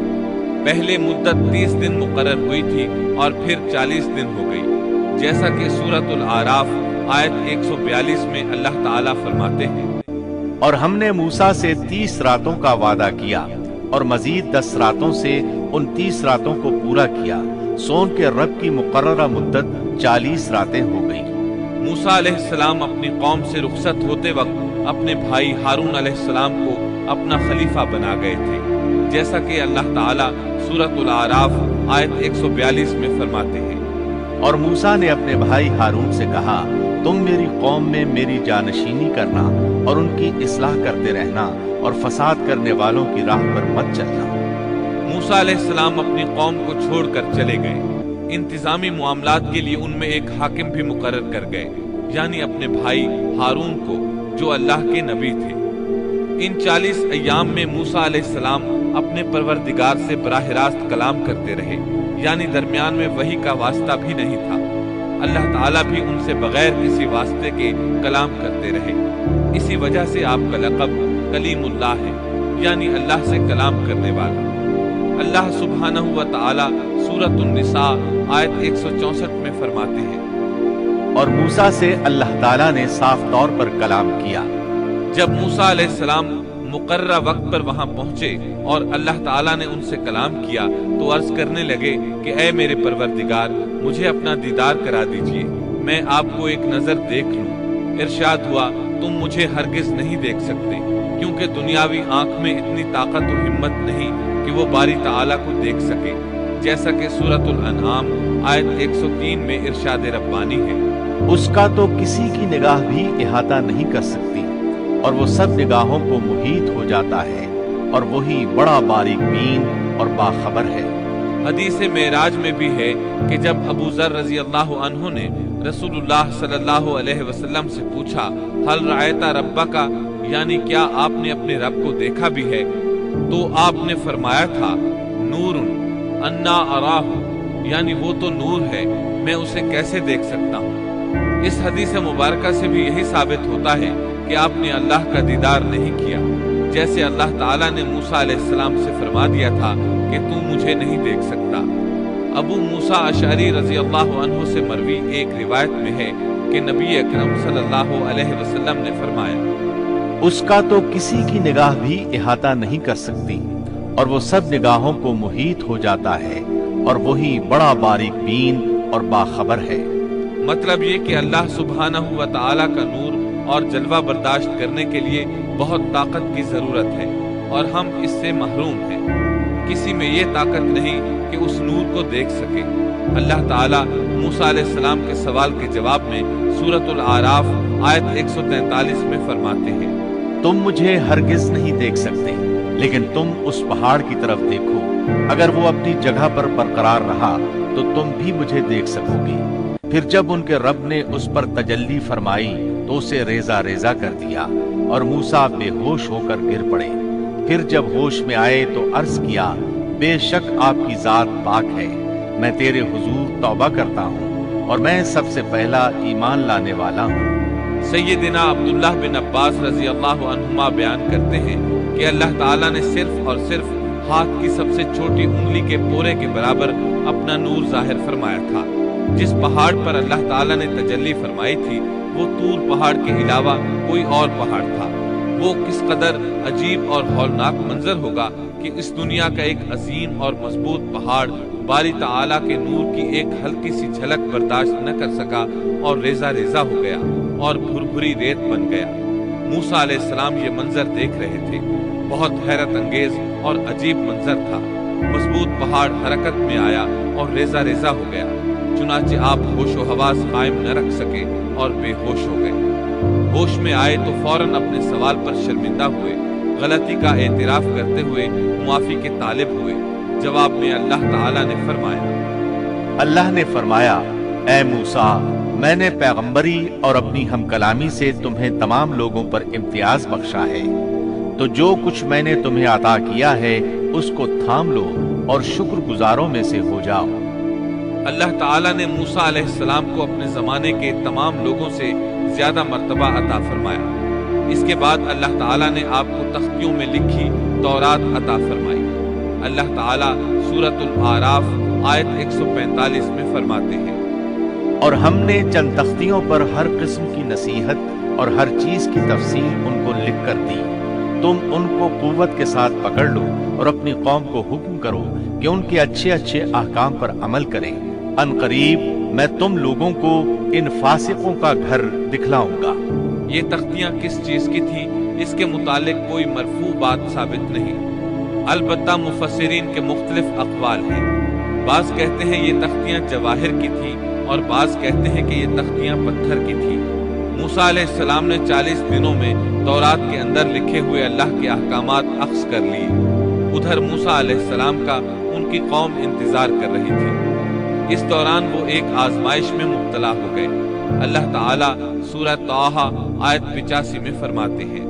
پہلے مدت 30 دن مقرر ہوئی تھی اور پھر 40 دن ہو گئی، جیسا کہ سورۃ الاعراف آیت 142 میں اللہ تعالیٰ فرماتے ہیں، اور ہم نے موسیٰ سے 30 راتوں کا وعدہ کیا اور مزید 10 راتوں سے ان 30 راتوں کو پورا کیا، سون کے رب کی مقررہ مدت 40 راتیں ہو گئیں۔ موسیٰ علیہ السلام اپنی قوم سے رخصت ہوتے وقت اپنے بھائی ہارون علیہ السلام کو اپنا خلیفہ بنا گئے تھے، جیسا کہ اللہ تعالیٰ سورۃ الاعراف آیت 142 میں فرماتے ہیں، اور موسیٰ نے اپنے بھائی ہارون سے کہا، تم میری قوم میں میری جانشینی کرنا اور ان کی اصلاح کرتے رہنا اور فساد کرنے والوں کی راہ پر مت چلنا۔ موسیٰ علیہ السلام اپنی قوم کو چھوڑ کر چلے گئے۔ انتظامی معاملات کے لیے ان میں ایک حاکم بھی مقرر کر گئے، یعنی اپنے بھائی ہارون کو، جو اللہ کے نبی تھے۔ ان 40 ایام میں موسیٰ علیہ السلام اپنے پروردگار سے براہ راست کلام کرتے رہے، یعنی درمیان میں وحی کا واسطہ بھی نہیں تھا۔ اللہ تعالیٰ بھی ان سے بغیر کسی واسطے کے کلام کرتے رہے۔ اسی وجہ سے آپ کا لقب کلیم اللہ ہے، یعنی اللہ سے کلام کرنے والا۔ اللہ سبحانہ و تعالی سورۃ النساء آیت 164 میں فرماتے ہیں، اور موسیٰ سے اللہ تعالیٰ نے صاف طور پر کلام کیا۔ جب موسیٰ علیہ السلام مقررہ وقت پر وہاں پہنچے اور اللہ تعالیٰ نے ان سے کلام کیا تو عرض کرنے لگے کہ اے میرے پروردگار، مجھے اپنا دیدار کرا دیجئے، میں آپ کو ایک نظر دیکھ لوں۔ ارشاد ہوا، تم مجھے ہرگز نہیں دیکھ سکتے، کیونکہ دنیاوی آنکھ میں اتنی طاقت و ہمت نہیں کہ وہ باری تعالیٰ کو دیکھ سکے، جیسا کہ سورۃ الانعام آیت 103 میں ارشاد ربانی ہے، اس کا تو کسی کی نگاہ بھی احاطہ نہیں کر سکتی، اور وہ سب نگاہوں کو محیط ہو جاتا ہے، اور وہی بڑا باریک بین اور باخبر ہے۔ حدیث معراج میں بھی ہے کہ جب ابو ذر رضی اللہ عنہ نے رسول اللہ صلی اللہ علیہ وسلم سے پوچھا، ہل رأیت ربک، یعنی کیا آپ نے اپنے رب کو دیکھا بھی ہے، تو آپ نے فرمایا تھا، نور انا اراہ، یعنی وہ تو نور ہے، میں اسے کیسے دیکھ سکتا ہوں۔ اس حدیث مبارکہ سے بھی یہی ثابت ہوتا ہے کہ آپ نے اللہ کا دیدار نہیں کیا، جیسے اللہ تعالیٰ نے موسیٰ علیہ السلام سے فرما دیا تھا کہ تو مجھے نہیں دیکھ سکتا۔ ابو موسیٰ اشعری رضی اللہ عنہ سے مروی ایک روایت میں ہے کہ نبی اکرم صلی اللہ علیہ وسلم نے فرمایا، اس کا تو کسی کی نگاہ بھی احاطہ نہیں کر سکتی، اور وہ سب نگاہوں کو محیط ہو جاتا ہے، اور وہی بڑا باریک بین اور باخبر ہے۔ مطلب یہ کہ اللہ سبحانہ و تعالیٰ کا نور اور جلوہ برداشت کرنے کے لیے بہت طاقت کی ضرورت ہے، اور ہم اس سے محروم ہیں۔ کسی میں یہ طاقت نہیں کہ اس نور کو دیکھ سکے۔ اللہ تعالیٰ موسیٰ علیہ السلام کے سوال کے جواب میں سورۃ الاعراف آیت 143 میں فرماتے ہیں، تم مجھے ہرگز نہیں دیکھ سکتے، لیکن تم اس پہاڑ کی طرف دیکھو، اگر وہ اپنی جگہ پر برقرار رہا تو تم بھی مجھے دیکھ سکو گے۔ پھر جب ان کے رب نے اس پر تجلی فرمائی تو اسے ریزہ ریزہ کر دیا، اور موسیٰ بے ہوش ہو کر گر پڑے۔ پھر جب ہوش میں آئے تو عرض کیا، بے شک آپ کی ذات پاک ہے، میں تیرے حضور توبہ کرتا ہوں، اور میں سب سے پہلا ایمان لانے والا ہوں۔ سیدنا عبداللہ بن عباس رضی اللہ عنہما بیان کرتے ہیں کہ اللہ تعالیٰ نے صرف اور صرف ہاتھ کی سب سے چھوٹی انگلی کے پورے کے برابر اپنا نور ظاہر فرمایا تھا۔ جس پہاڑ پر اللہ تعالیٰ نے تجلی فرمائی تھی وہ طور پہاڑ کے علاوہ کوئی اور پہاڑ تھا۔ وہ کس قدر عجیب اور ہولناک منظر ہوگا کہ اس دنیا کا ایک عظیم اور مضبوط پہاڑ باری تعالیٰ کے نور کی ایک ہلکی سی جھلک برداشت نہ کر سکا اور ریزہ ریزہ ہو گیا اور بھربھری ریت بن گیا۔ موسیٰ علیہ السلام یہ منظر دیکھ رہے تھے۔ بہت حیرت انگیز اور عجیب منظر تھا۔ مضبوط پہاڑ حرکت میں آیا اور ریزہ ریزہ ہو گیا، چنانچہ آپ ہوش و حواس قائم نہ رکھ سکے اور بے ہوش ہو گئے۔ ہوش میں آئے تو فوراً اپنے سوال پر شرمندہ ہوئے، غلطی کا اعتراف کرتے ہوئے معافی کے طالب ہوئے۔ جواب میں اللہ تعالیٰ نے فرمایا، اللہ نے فرمایا، اے موسیٰ، میں نے پیغمبری اور اپنی ہم کلامی سے تمہیں تمام لوگوں پر امتیاز بخشا ہے، تو جو کچھ میں نے تمہیں عطا کیا ہے اس کو تھام لو اور شکر گزاروں میں سے ہو جاؤ۔ اللہ تعالیٰ نے موسیٰ علیہ السلام کو اپنے زمانے کے تمام لوگوں سے زیادہ مرتبہ عطا فرمایا۔ اس کے بعد اللہ تعالیٰ نے آپ کو تختیوں میں لکھی تورات عطا فرمائی۔ اللہ تعالیٰ سورۃ الاعراف آیت 145 میں فرماتے ہیں، اور ہم نے چند تختیوں پر ہر قسم کی نصیحت اور ہر چیز کی تفصیل ان کو لکھ کر دی، تم ان کو قوت کے ساتھ پکڑ لو اور اپنی قوم کو حکم کرو کہ ان کے اچھے اچھے احکام پر عمل کریں، ان قریب میں تم لوگوں کو ان فاسقوں کا گھر دکھلاؤں گا۔ یہ تختیاں کس چیز کی تھیں اس کے متعلق کوئی مرفوع بات ثابت نہیں، البتہ مفسرین کے مختلف اقوال ہیں۔ بعض کہتے ہیں یہ تختیاں جواہر کی تھیں اور بعض کہتے ہیں کہ یہ تختیاں پتھر کی تھیں۔ موسیٰ علیہ السلام نے 40 دنوں میں تورات کے اندر لکھے ہوئے اللہ کے احکامات اخذ کر لیے۔ ادھر موسیٰ علیہ السلام کا ان کی قوم انتظار کر رہی تھی۔ اس دوران وہ ایک آزمائش میں مبتلا ہو گئے۔ اللہ تعالیٰ سورہ طٰہٰ آیت 85 میں فرماتے ہیں،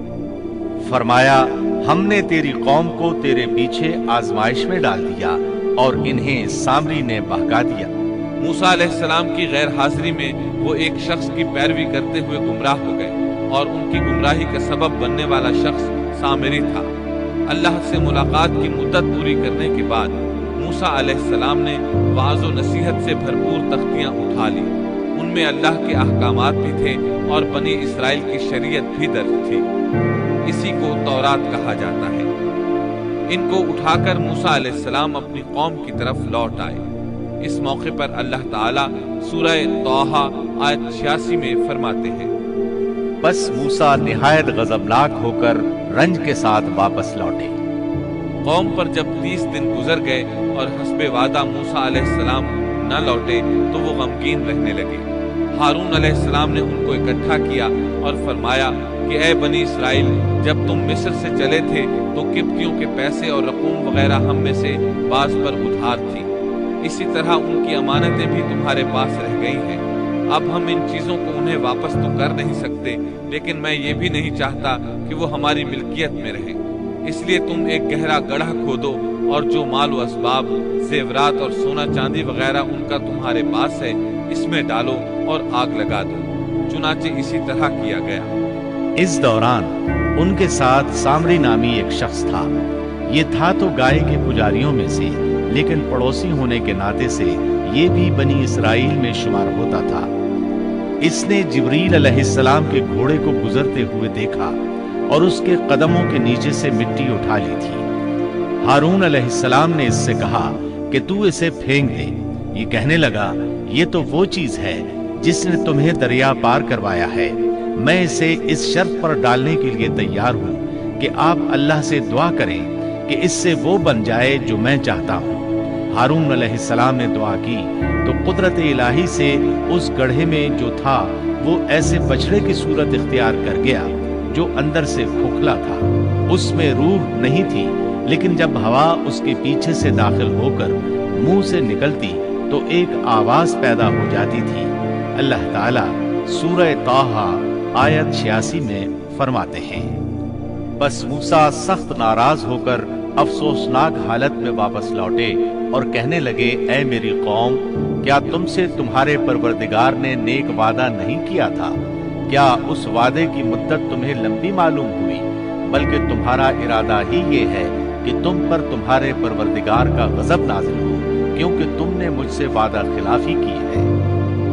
فرمایا، ہم نے تیری قوم کو تیرے پیچھے آزمائش میں ڈال دیا اور انہیں سامری نے بہکا دیا۔ موسیٰ علیہ السلام کی غیر حاضری میں وہ ایک شخص کی پیروی کرتے ہوئے گمراہ ہو گئے اور ان کی گمراہی کا سبب بننے والا شخص سامری تھا۔ اللہ سے ملاقات کی مدت پوری کرنے کے بعد موسیٰ علیہ السلام نے وعظ و نصیحت سے بھرپور تختیاں اٹھا لی۔ ان میں اللہ کے احکامات بھی تھے اور بنی اسرائیل کی شریعت بھی درج تھی۔ اسی کو تورات کہا جاتا ہے۔ ان کو اٹھا کر موسیٰ علیہ السلام اپنی قوم کی طرف لوٹ آئے۔ اس موقع پر اللہ تعالیٰ سورہ طٰہٰ آیت 86 میں فرماتے ہیں، بس موسیٰ نہایت غضبناک ہو کر رنج کے ساتھ واپس لوٹے۔ قوم پر جب 30 دن گزر گئے اور حسب وعدہ موسیٰ علیہ السلام نہ لوٹے تو وہ غمگین رہنے لگے۔ ہارون علیہ السلام نے ان کو اکٹھا کیا اور فرمایا کہ اے بنی اسرائیل، جب تم مصر سے چلے تھے تو قبطیوں کے پیسے اور رقوم وغیرہ ہم میں سے بعض پر ادھار تھی، اسی طرح ان کی امانتیں بھی تمہارے پاس رہ گئی ہیں۔ اب ہم ان چیزوں کو انہیں واپس تو کر نہیں سکتے، لیکن میں یہ بھی نہیں چاہتا کہ وہ ہماری ملکیت میں رہیں، اس لیے تم ایک گہرا گڑھا کھودو اور جو مال و اسباب، زیورات اور سونا چاندی وغیرہ ان کا تمہارے پاس ہے اس میں ڈالو اور آگ لگا دو۔ چنانچہ اسی طرح کیا گیا۔ اس دوران ان کے ساتھ سامری نامی ایک شخص تھا۔ یہ تھا تو گائے کے پجاریوں میں سے، لیکن پڑوسی ہونے کے ناطے سے یہ بھی بنی اسرائیل میں شمار ہوتا تھا۔ اس نے جبریل علیہ السلام کے گھوڑے کو گزرتے ہوئے دیکھا اور اس کے قدموں کے نیچے سے مٹی اٹھا لی تھی۔ ہارون علیہ السلام نے اس سے کہا کہ تو اسے پھینک دے۔ یہ کہنے لگا، یہ تو وہ چیز ہے جس نے تمہیں دریا پار کروایا ہے، میں اسے اس شرط پر ڈالنے کے لیے تیار ہوں کہ آپ اللہ سے دعا کریں کہ اس سے وہ بن جائے جو میں چاہتا ہوں۔ ہارون علیہ السلام نے دعا کی تو قدرت الہی سے اس گڑھے میں جو تھا وہ ایسے بچڑے کی صورت اختیار کر گیا جو اندر سے کھوکھلا تھا۔ اس میں روح نہیں تھی، لیکن جب ہوا اس کے پیچھے سے داخل ہو کر منہ سے نکلتی تو ایک آواز پیدا ہو جاتی تھی۔ اللہ تعالیٰ سورہ طٰہٰ آیت 86 میں فرماتے ہیں، بس موسیٰ سخت ناراض ہو کر افسوسناک حالت میں واپس لوٹے اور کہنے لگے، اے میری قوم، کیا تم سے تمہارے پروردگار نے نیک وعدہ نہیں کیا تھا کیا اس وعدے کی مدت تمہیں لمبی معلوم ہوئی؟ بلکہ تمہارا ارادہ ہی یہ ہے کہ تم پر تمہارے پروردگار کا غضب نازل ہو، کیونکہ تم نے مجھ سے وعدہ خلافی کی ہے۔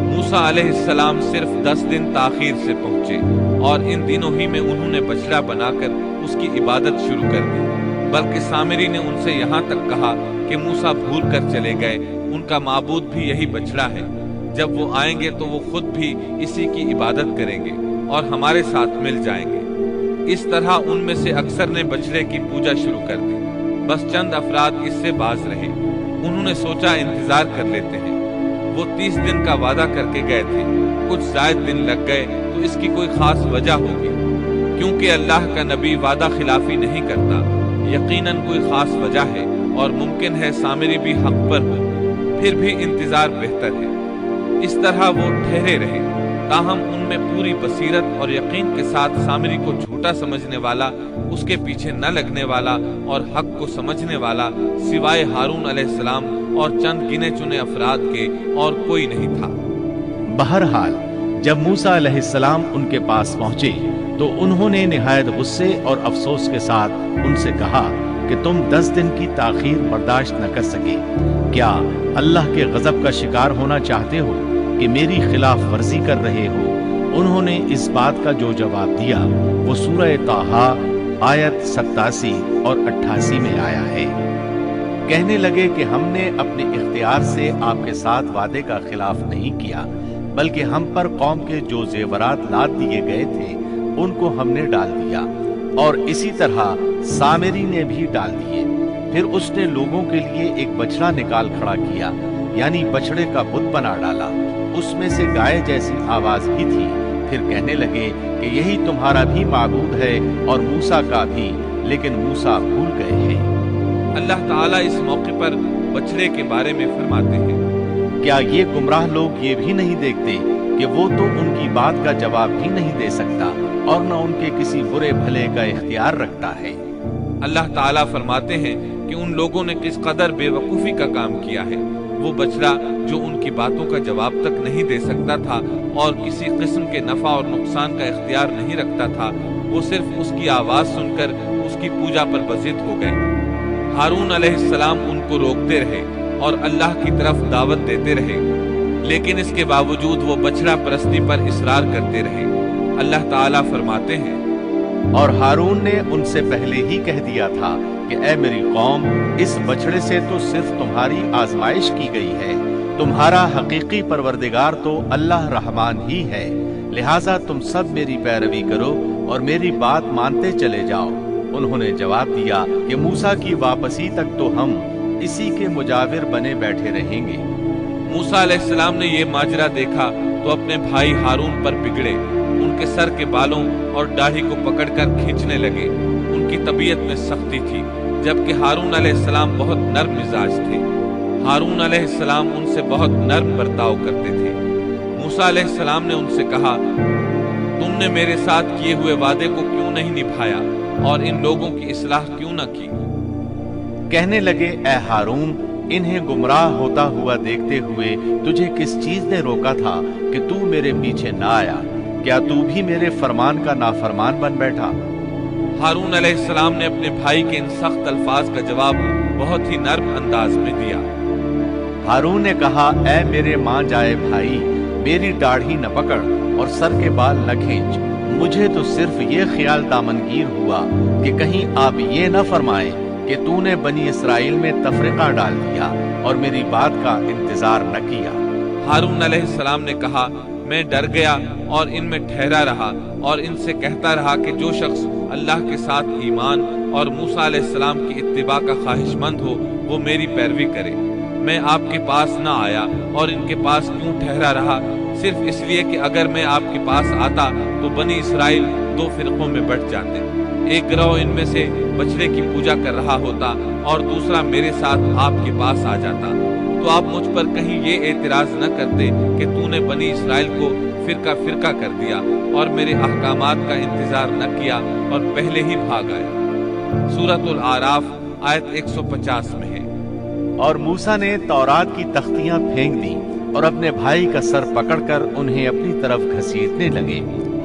موسیٰ علیہ السلام صرف 10 دن تاخیر سے پہنچے اور ان دنوں ہی میں انہوں نے بچڑا بنا کر اس کی عبادت شروع کر دی، بلکہ سامری نے ان سے یہاں تک کہا کہ موسیٰ بھول کر چلے گئے، ان کا معبود بھی یہی بچڑا ہے، جب وہ آئیں گے تو وہ خود بھی اسی کی عبادت کریں گے اور ہمارے ساتھ مل جائیں گے۔ اس طرح ان میں سے اکثر نے بچڑے کی پوجا شروع کر دی، بس چند افراد اس سے باز رہے۔ انہوں نے سوچا انتظار کر لیتے ہیں، وہ 30 دن کا وعدہ کر کے گئے تھے، کچھ زائد دن لگ گئے تو اس کی کوئی خاص وجہ ہوگی، کیونکہ اللہ کا نبی وعدہ خلافی نہیں کرتا، یقیناً کوئی خاص وجہ ہے اور ممکن ہے سامری بھی حق پر ہو، پھر بھی انتظار بہتر ہے۔ اس طرح وہ ٹھہرے رہے، تاہم ان میں پوری بصیرت اور یقین کے ساتھ سامری کو جھوٹا سمجھنے والا، اس کے پیچھے نہ لگنے والا اور حق کو سمجھنے والا سوائے ہارون علیہ السلام اور چند گنے چنے افراد کے اور کوئی نہیں تھا۔ بہرحال جب موسیٰ علیہ السلام ان کے پاس پہنچے تو انہوں نے نہایت غصے اور افسوس کے ساتھ ان سے کہا کہ تم 10 دن کی تاخیر برداشت نہ کر سکے، کیا اللہ کے غضب کا شکار ہونا چاہتے ہو کہ میری خلاف ورزی کر رہے ہو؟ انہوں نے اس بات کا جو جواب دیا وہ سورہ طٰہٰ آیت 87 اور 88 میں آیا ہے۔ کہنے لگے کہ ہم نے اپنے اختیار سے آپ کے ساتھ وعدے کا خلاف نہیں کیا، بلکہ ہم پر قوم کے جو زیورات لاد دیے گئے تھے ان کو ہم نے ڈال دیا، اور اسی طرح سامری نے بھی ڈال دیے۔ پھر اس نے لوگوں کے لیے ایک بچڑا نکال کھڑا کیا، یعنی بچڑے کا بت بنا ڈالا، اس میں سے گائے جیسی آواز بھی تھی۔ پھر کہنے لگے کہ یہی تمہارا بھی معبود ہے اور موسیٰ کا بھی، لیکن موسیٰ بھول گئے ہیں۔ اللہ تعالیٰ اس موقع پر بچڑے کے بارے میں فرماتے ہیں، کیا یہ گمراہ لوگ یہ بھی نہیں دیکھتے کہ وہ تو ان کی بات کا جواب بھی نہیں دے سکتا اور نہ ان کے کسی برے بھلے کا اختیار رکھتا ہے؟ اللہ تعالیٰ فرماتے ہیں کہ ان لوگوں نے کس قدر بے وقوفی کا کام کیا ہے۔ وہ بچڑا جو ان کی باتوں کا جواب تک نہیں دے سکتا تھا اور کسی قسم کے نفع اور نقصان کا اختیار نہیں رکھتا تھا، وہ صرف اس کی آواز سن کر اس کی پوجا پر بضد ہو گئے۔ ہارون علیہ السلام ان کو روکتے رہے اور اللہ کی طرف دعوت دیتے رہے، لیکن اس کے باوجود وہ بچڑا پرستی پر اصرار کرتے رہے۔ اللہ تعالیٰ فرماتے ہیں، اور ہارون نے ان سے پہلے ہی کہہ دیا تھا کہ اے میری قوم، اس بچڑے سے تو صرف تمہاری آزمائش کی گئی ہے، تمہارا حقیقی پروردگار تو اللہ رحمان ہی ہے، لہٰذا تم سب میری پیروی کرو اور میری بات مانتے چلے جاؤ۔ انہوں نے جواب دیا کہ موسیٰ کی واپسی تک تو ہم اسی کے مجاور بنے بیٹھے رہیں گے۔ موسیٰ علیہ السلام نے یہ ماجرا دیکھا تو اپنے بھائی ہارون پر بگڑے، ان کے سر کے بالوں اور داڑھی کو پکڑ کر کھینچنے لگے۔ ان کی طبیعت میں سختی تھی، جبکہ ہارون علیہ السلام بہت نرم مزاج تھے۔ ہارون علیہ السلام ان سے بہت نرم برتاؤ کرتے تھے۔ موسیٰ علیہ السلام نے ان سے کہا، تم نے میرے ساتھ کیے ہوئے وعدے کو کیوں نہیں نبھایا اور ان لوگوں کی اصلاح کیوں نہ کی؟ کہنے لگے، اے ہارون، انہیں گمراہ ہوتا ہوا دیکھتے ہوئے تجھے کس چیز نے روکا تھا کہ تو میرے پیچھے نہ آیا؟ کیا تو بھی میرے فرمان کا نافرمان بن بیٹھا؟ ہارون علیہ السلام نے اپنے بھائی کے ان سخت الفاظ کا جواب بہت ہی نرم انداز میں دیا۔ ہارون نے کہا، اے میرے ماں جائے بھائی، میری داڑھی نہ پکڑ اور سر کے بال نہ کھینچ۔ مجھے تو صرف یہ خیال دامنگیر ہوا کہ کہیں آپ یہ نہ فرمائیں کہ تو نے بنی اسرائیل میں تفرقہ ڈال دیا اور میری بات کا انتظار نہ کیا۔ ہارون علیہ السلام نے کہا، میں ڈر گیا اور ان میں ٹھہرا رہا اور ان سے کہتا رہا کہ جو شخص اللہ کے ساتھ ایمان اور موسیٰ علیہ السلام کی اتباع کا خواہش مند ہو وہ میری پیروی کرے۔ میں آپ کے پاس نہ آیا اور ان کے پاس کیوں ٹھہرا رہا؟ صرف اس لیے کہ اگر میں آپ کے پاس آتا تو بنی اسرائیل 2 فرقوں میں بٹ جاتے، ایک گروہ ان میں سے بچڑے کی پوجا کر رہا ہوتا اور دوسرا میرے ساتھ آپ کے پاس آ جاتا، تو آپ مجھ پر کہیں یہ اعتراض نہ کرتے کہ تو نے بنی اسرائیل کو فرقہ فرقہ کر دیا اور میرے احکامات کا انتظار نہ کیا اور پہلے ہی بھاگ آیا۔ سورۃ الاعراف آیت 150 میں ہے۔ اور موسیٰ نے تورات کی تختیاں پھینک دیں اور اپنے بھائی کا سر پکڑ کر انہیں اپنی طرف گھسیٹنے لگے۔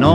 9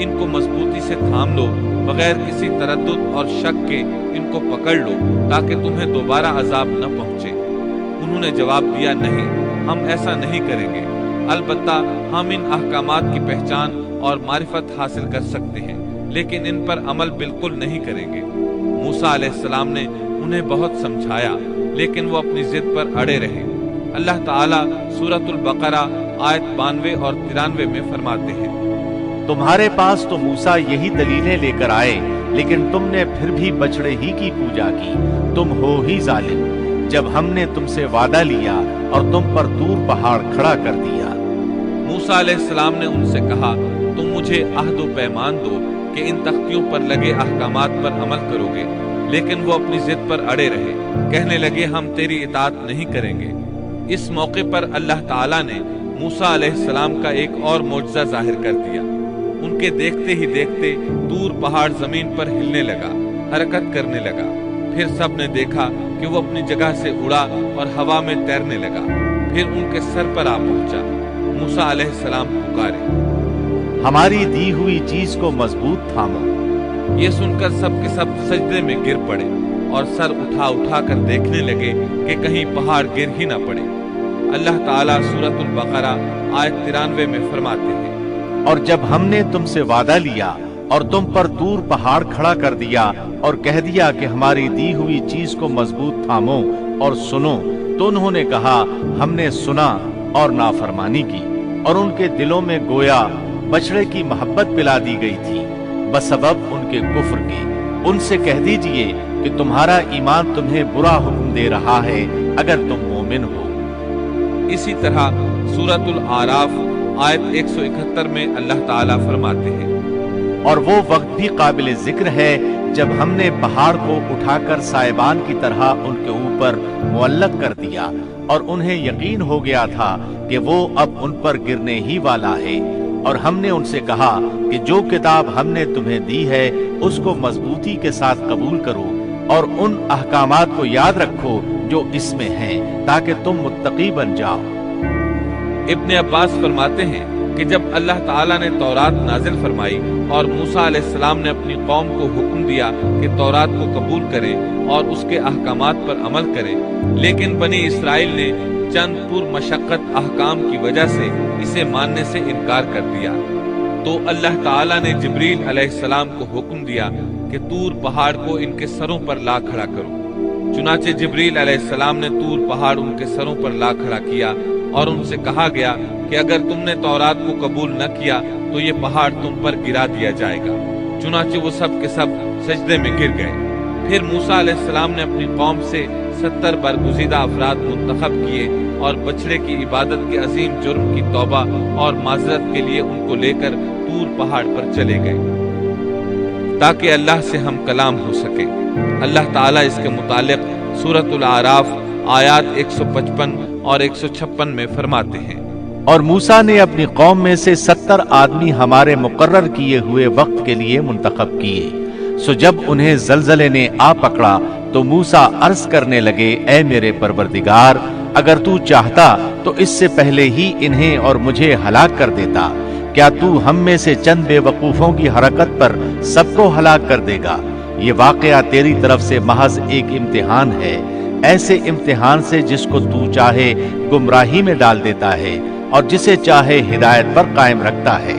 ان کو مضبوطی سے تھام لو، بغیر کسی تردد اور شک کے ان کو پکڑ لو تاکہ تمہیں دوبارہ عذاب نہ پہنچے۔ انہوں نے جواب دیا، نہیں، ہم ایسا نہیں کریں گے، البتہ ہم ان احکامات کی پہچان اور معرفت حاصل کر سکتے ہیں، لیکن ان پر عمل بالکل نہیں کریں گے۔ موسیٰ علیہ السلام نے انہیں بہت سمجھایا، لیکن وہ اپنی ضد پر اڑے رہے۔ اللہ تعالیٰ سورۃ البقرہ آیت 92 اور 93 میں فرماتے ہیں، تمہارے پاس تو موسیٰ یہی دلیلیں لے کر آئے، لیکن تم نے پھر بھی بچڑے ہی کی پوجا کی، تم ہو ہی ظالم، جب ہم نے تم سے وعدہ لیا اور تم پر دور پہاڑ کھڑا کر دیا۔ موسیٰ علیہ السلام نے ان سے کہا، تم مجھے عہد و پیمان دو کہ ان تختیوں پر لگے احکامات پر عمل کرو گے، لیکن وہ اپنی ضد پر اڑے رہے، کہنے لگے ہم تیری اطاعت نہیں کریں گے۔ اس موقع پر اللہ تعالیٰ نے موسیٰ علیہ السلام کا ایک اور معجزہ ظاہر کر دیا۔ ان کے دیکھتے ہی دیکھتے طور پہاڑ زمین پر ہلنے لگا، حرکت کرنے لگا۔ پھر سب نے دیکھا کہ وہ اپنی جگہ سے اڑا اور ہوا میں تیرنے لگا، پھر ان کے سر پر آ پہنچا۔ موسیٰ علیہ السلام پکارے، ہماری دی ہوئی چیز کو مضبوط تھامو۔ یہ سن کر سب کے سب سجدے میں گر پڑے اور سر اٹھا اٹھا کر دیکھنے لگے کہ کہیں پہاڑ گر ہی نہ پڑے۔ اللہ تعالیٰ سورۃ البقرہ آیت 93 میں فرماتے ہیں، اور جب ہم نے تم سے وعدہ لیا اور تم پر دور پہاڑ کھڑا کر دیا اور کہہ دیا کہ ہماری دی ہوئی چیز کو مضبوط تھامو اور سنو، تو انہوں نے کہا ہم نے سنا اور نافرمانی کی، اور ان کے دلوں میں گویا بچڑے کی محبت پلا دی گئی تھی بسبب ان کے کفر کے۔ ان سے کہہ دیجئے کہ تمہارا ایمان تمہیں برا حکم دے رہا ہے اگر تم مومن ہو۔ اسی طرح سورۃ الاعراف آیت 171 میں اللہ تعالیٰ فرماتے ہیں، اور وہ وقت بھی قابل ذکر ہے جب ہم نے پہاڑ کو اٹھا کر سائبان کی طرح ان کے اوپر معلق کر دیا، اور انہیں یقین ہو گیا تھا کہ وہ اب ان پر گرنے ہی والا ہے، اور ہم نے ان سے کہا کہ جو کتاب ہم نے تمہیں دی ہے اس کو مضبوطی کے ساتھ قبول کرو اور ان احکامات کو یاد رکھو جو اس میں ہیں، تاکہ تم متقی بن جاؤ۔ ابن عباس فرماتے ہیں کہ جب اللہ تعالیٰ نے تورات نازل فرمائی اور موسیٰ علیہ السلام نے اپنی قوم کو حکم دیا کہ تورات کو قبول کریں اور اس کے احکامات پر عمل کریں، لیکن بنی اسرائیل نے چند پر مشقت احکام کی وجہ سے اسے ماننے سے انکار کر دیا، تو اللہ تعالیٰ نے جبریل علیہ السلام کو حکم دیا کہ طور پہاڑ کو ان کے سروں پر لا کھڑا کرو۔ چنانچہ جبریل علیہ السلام نے طور پہاڑ ان کے سروں پر لا کھڑا کیا، اور ان سے کہا گیا کہ اگر تم نے تورات کو قبول نہ کیا تو یہ پہاڑ تم پر گرا دیا جائے گا۔ چنانچہ وہ سب کے سب سجدے میں گر گئے۔ پھر موسیٰ علیہ السلام نے اپنی قوم سے 70 برگزیدہ افراد منتخب کیے اور بچڑے کی عبادت کے عظیم جرم کی توبہ اور معذرت کے لیے ان کو لے کر طور پہاڑ پر چلے گئے تاکہ اللہ سے ہم کلام ہو سکے۔ اللہ تعالیٰ اس کے متعلق سورۃ الاعراف آیات 155 اور 156 میں فرماتے ہیں، اور موسیٰ نے اپنی قوم میں سے 70 آدمی ہمارے مقرر کیے ہوئے وقت کے لیے منتخب کیے، سو جب انہیں زلزلے نے آ پکڑا تو موسیٰ عرض کرنے لگے، اے میرے پروردگار، اگر تو چاہتا تو اس سے پہلے ہی انہیں اور مجھے ہلاک کر دیتا۔ کیا تو ہم میں سے چند بے وقوفوں کی حرکت پر سب کو ہلاک کر دے گا؟ یہ واقعہ تیری طرف سے محض ایک امتحان ہے، ایسے امتحان سے جس کو تو چاہے گمراہی میں ڈال دیتا ہے اور جسے چاہے ہدایت پر قائم رکھتا ہے۔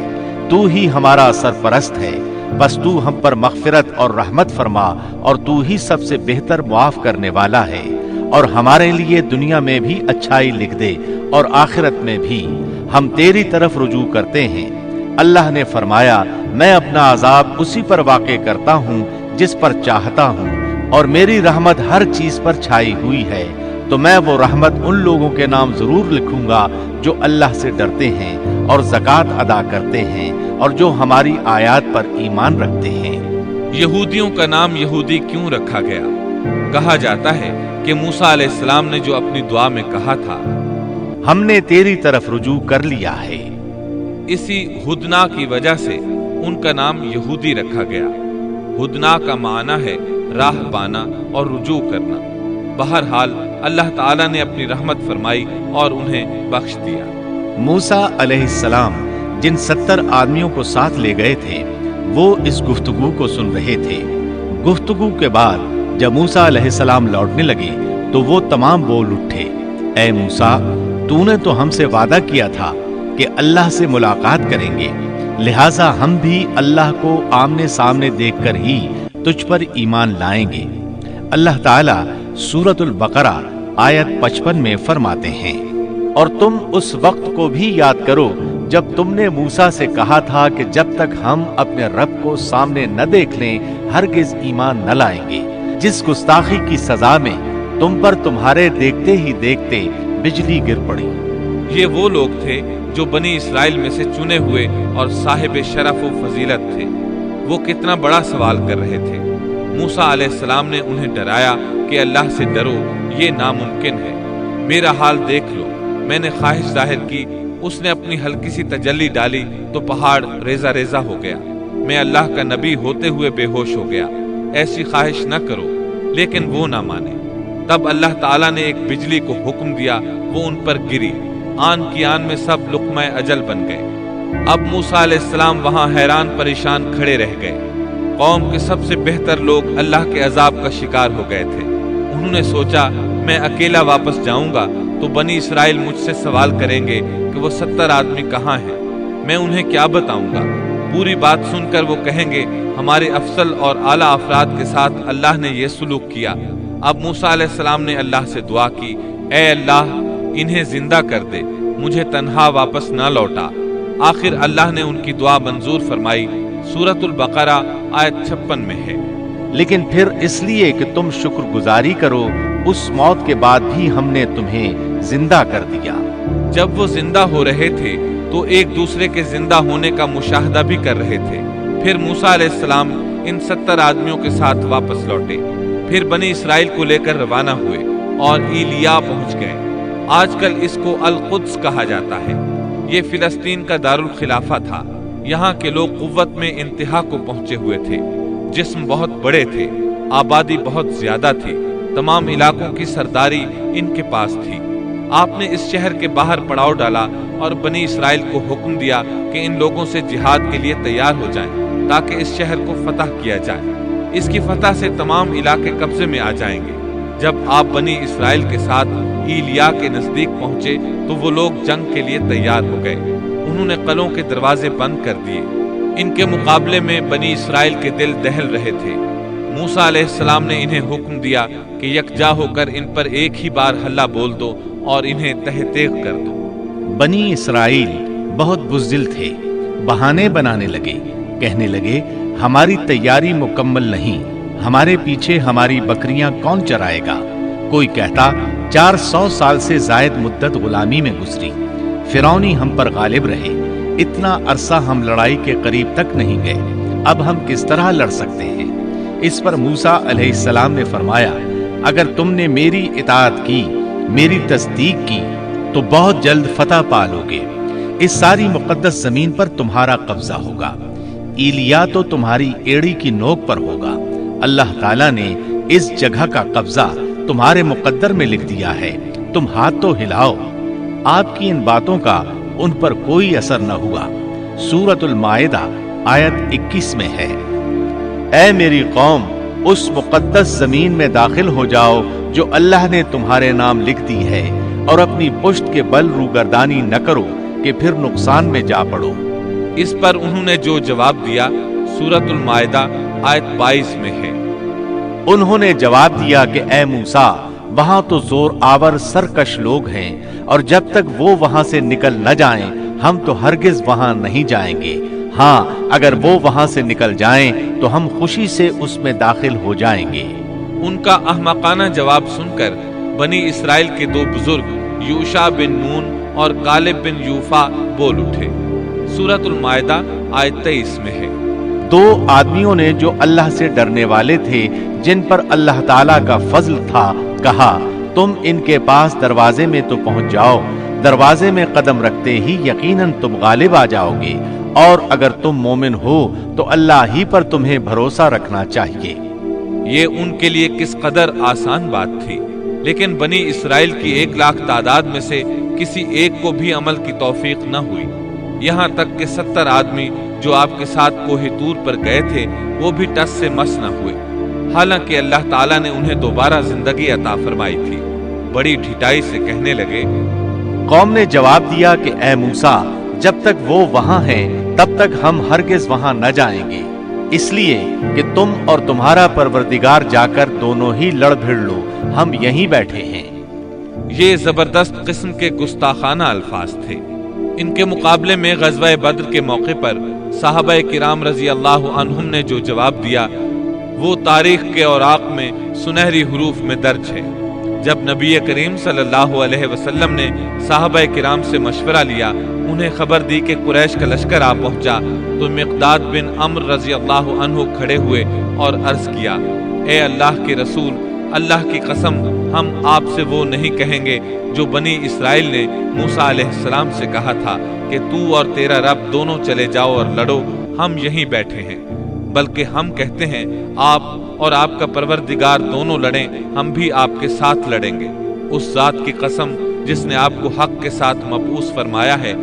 تو ہی ہمارا سرپرست ہے، بس تو ہم پر مغفرت اور رحمت فرما، اور تو ہی سب سے بہتر معاف کرنے والا ہے، اور ہمارے لیے دنیا میں بھی اچھائی لکھ دے اور آخرت میں بھی، ہم تیری طرف رجوع کرتے ہیں۔ اللہ نے فرمایا، میں اپنا عذاب اسی پر واقع کرتا ہوں جس پر چاہتا ہوں، اور میری رحمت ہر چیز پر چھائی ہوئی ہے، تو میں وہ رحمت ان لوگوں کے نام ضرور لکھوں گا جو اللہ سے ڈرتے ہیں اور زکوٰۃ ادا کرتے ہیں اور جو ہماری آیات پر ایمان رکھتے ہیں۔ یہودیوں کا نام یہودی کیوں رکھا گیا؟ کہا جاتا ہے کہ موسیٰ علیہ السلام نے جو اپنی دعا میں کہا تھا، ہم نے تیری طرف رجوع کر لیا ہے، اسی ہدنا کی وجہ سے ان کا نام یہودی رکھا گیا۔ ہدنا کا معنی ہے راہ پانا اور رجوع کرنا۔ بہرحال اللہ تعالیٰ نے اپنی رحمت فرمائی اور انہیں بخش دیا۔ موسیٰ علیہ السلام جن 70 آدمیوں کو ساتھ لے گئے تھے وہ اس گفتگو کو سن رہے تھے۔ گفتگو کے بعد جب موسیٰ علیہ السلام لوٹنے لگے تو وہ تمام بول اٹھے، اے موسیٰ، تو نے تو ہم سے وعدہ کیا تھا کہ اللہ سے ملاقات کریں گے، لہٰذا ہم بھی اللہ کو آمنے سامنے دیکھ کر ہی تجھ پر ایمان لائیں گے۔ اللہ تعالیٰ سورۃ البقرہ آیت 55 میں فرماتے ہیں، اور تم اس وقت کو بھی یاد کرو جب تم نے موسیٰ سے کہا تھا کہ جب تک ہم اپنے رب کو سامنے نہ دیکھ لیں ہرگز ایمان نہ لائیں گے، جس گستاخی کی سزا میں تم پر تمہارے دیکھتے ہی دیکھتے بجلی گر پڑی۔ یہ وہ لوگ تھے جو بنی اسرائیل میں سے چنے ہوئے اور صاحب شرف و فضیلت تھے۔ وہ کتنا بڑا سوال کر رہے تھے۔ موسیٰ علیہ السلام نے انہیں ڈرایا کہ اللہ سے ڈرو، یہ ناممکن ہے۔ میرا حال دیکھ لو، میں نے خواہش ظاہر کی، اس نے اپنی ہلکی سی تجلی ڈالی تو پہاڑ ریزہ ریزہ ہو گیا۔ میں اللہ کا نبی ہوتے ہوئے بے ہوش ہو گیا۔ ایسی خواہش نہ کرو، لیکن وہ نہ مانے۔ تب اللہ تعالیٰ نے ایک بجلی کو حکم دیا، وہ ان پر گری، آن کی آن میں سب لقمہ اجل بن گئے۔ اب موسیٰ علیہ السلام وہاں حیران پریشان کھڑے رہ گئے۔ قوم کے سب سے بہتر لوگ اللہ کے عذاب کا شکار ہو گئے تھے۔ انہوں نے سوچا میں اکیلا واپس جاؤں گا تو بنی اسرائیل مجھ سے سوال کریں گے کہ وہ 70 آدمی کہاں ہیں، میں انہیں کیا بتاؤں گا؟ پوری بات سن کر وہ کہیں گے ہمارے افضل اور اعلیٰ افراد کے ساتھ اللہ نے یہ سلوک کیا۔ اب موسیٰ علیہ السلام نے اللہ سے دعا کی، اے اللہ انہیں زندہ کر دے، مجھے تنہا واپس نہ لوٹا۔ آخر اللہ نے ان کی دعا منظور فرمائی۔ سورۃ البقرہ آیت 56 میں ہے۔ لیکن پھر اس لیے کہ تم شکر گزاری کرو، اس موت کے بعد بھی ہم نے تمہیں زندہ کر دیا۔ جب وہ زندہ ہو رہے تھے تو ایک دوسرے کے زندہ ہونے کا مشاہدہ بھی کر رہے تھے۔ پھر موسیٰ علیہ السلام ان 70 آدمیوں کے ساتھ واپس لوٹے، پھر بنی اسرائیل کو لے کر روانہ ہوئے اور ایلیا پہنچ گئے۔ آج کل اس کو القدس کہا جاتا ہے۔ یہ فلسطین کا دارالخلافہ تھا۔ یہاں کے لوگ قوت میں انتہا کو پہنچے ہوئے تھے، جسم بہت بڑے تھے، آبادی بہت زیادہ تھی، تمام علاقوں کی سرداری ان کے پاس تھی۔ آپ نے اس شہر کے باہر پڑاؤ ڈالا اور بنی اسرائیل کو حکم دیا کہ ان لوگوں سے جہاد کے لیے تیار ہو جائیں تاکہ اس شہر کو فتح کیا جائے۔ اس کی فتح سے تمام علاقے قبضے میں آ جائیں گے۔ جب آپ بنی اسرائیل کے ساتھ ایلیا کے نزدیک پہنچے تو وہ لوگ جنگ کے لیے تیار ہو گئے۔ انہوں نے قلعوں کے دروازے بند کر دیے۔ ان کے مقابلے میں بنی اسرائیل کے دل دہل رہے تھے۔ موسیٰ علیہ السلام نے انہیں حکم دیا کہ یکجا ہو کر ان پر ایک ہی بار ہلہ بول دو اور انہیں تہ تیغ کر دو۔ بنی اسرائیل بہت بزدل تھے، بہانے بنانے لگے، کہنے لگے ہماری تیاری مکمل نہیں، ہمارے پیچھے ہماری بکریاں کون چرائے گا؟ کوئی کہتا 400 سال سے زائد مدت غلامی میں گزری، فرعونی ہم پر غالب رہے، اتنا عرصہ ہم لڑائی کے قریب تک نہیں گئے، اب ہم کس طرح لڑ سکتے ہیں؟ اس پر موسیٰ علیہ السلام نے فرمایا، اگر تم نے میری اطاعت کی، میری تصدیق کی تو بہت جلد فتح پالو گے، اس ساری مقدس زمین پر تمہارا قبضہ ہوگا، ایلیا تو تمہاری ایڑی کی نوک پر ہوگا، اللہ تعالیٰ نے اس جگہ کا قبضہ تمہارے مقدر میں لکھ دیا ہے، تم ہاتھ تو ہلاؤ۔ آپ کی ان باتوں کا ان پر کوئی اثر نہ ہوا۔ سورۃ المائدہ آیت 21 میں ہے، اے میری قوم، اس مقدس زمین میں داخل ہو جاؤ جو اللہ نے تمہارے نام لکھ دی ہے، اور اپنی پشت کے بل روگردانی نہ کرو کہ پھر نقصان میں جا پڑو۔ اس پر انہوں نے جو جواب دیا سورۃ المائدہ آیت 22 میں ہے۔ انہوں نے جواب دیا کہ اے موسیٰ، وہاں تو زور آور سرکش لوگ ہیں، اور جب تک وہ وہاں سے نکل نہ جائیں ہم تو ہرگز وہاں نہیں جائیں گے، ہاں اگر وہ وہاں سے نکل جائیں تو ہم خوشی سے اس میں داخل ہو جائیں گے۔ ان کا احمقانہ جواب سن کر بنی اسرائیل کے دو بزرگ یوشع بن نون اور کالب بن یوفا بول اٹھے۔ سورۃ المائدہ آیت 23 میں ہے۔ دو آدمیوں نے جو اللہ سے ڈرنے والے تھے، جن پر اللہ تعالیٰ کا فضل تھا، کہا تم ان کے پاس دروازے میں تو پہنچ جاؤ، دروازے میں قدم رکھتے ہی یقیناً تم غالب آ جاؤ گے، اور اگر تم مومن ہو تو اللہ ہی پر تمہیں بھروسہ رکھنا چاہیے۔ یہ ان کے لیے کس قدر آسان بات تھی، لیکن بنی اسرائیل کی 1 لاکھ تعداد میں سے کسی ایک کو بھی عمل کی توفیق نہ ہوئی۔ یہاں تک کہ 70 آدمی جو آپ کے ساتھ کوہ طور پر گئے تھے وہ بھی ٹس سے مس نہ ہوئے، حالانکہ اللہ تعالیٰ نے انہیں دوبارہ زندگی عطا فرمائی تھی۔ بڑی ڈھٹائی سے کہنے لگے، قوم نے جواب دیا کہ اے موسیٰ، جب تک وہ وہاں ہیں تب تک ہم ہرگز وہاں نہ جائیں گے، اس لیے کہ تم اور تمہارا پروردگار جا کر دونوں ہی لڑ بھڑ لو، ہم یہیں بیٹھے ہیں۔ یہ زبردست قسم کے گستاخانہ الفاظ تھے۔ ان کے مقابلے میں غزوہ بدر کے موقع پر صحابہ کرام رضی اللہ عنہم نے جو جواب دیا وہ تاریخ کے اوراق میں سنہری حروف میں درج ہے۔ جب نبی کریم صلی اللہ علیہ وسلم نے صحابہ کرام سے مشورہ لیا، انہیں خبر دی کہ قریش کا لشکر آ پہنچا، تو مقداد بن عمرو رضی اللہ عنہ کھڑے ہوئے اور عرض کیا، اے اللہ کے رسول، اللہ کی قسم ہم آپ سے وہ نہیں کہیں گے جو بنی اسرائیل نے موسیٰ علیہ السلام سے کہا تھا کہ تو اور تیرا رب دونوں چلے جاؤ اور لڑو، ہم یہیں بیٹھے ہیں، بلکہ ہم کہتے ہیں آپ اور آپ کا پروردگار دونوں لڑیں، ہم بھی آپ کے ساتھ لڑیں گے۔ اس ذات کی قسم جس نے آپ کو حق کے ساتھ مبعوث فرمایا ہے،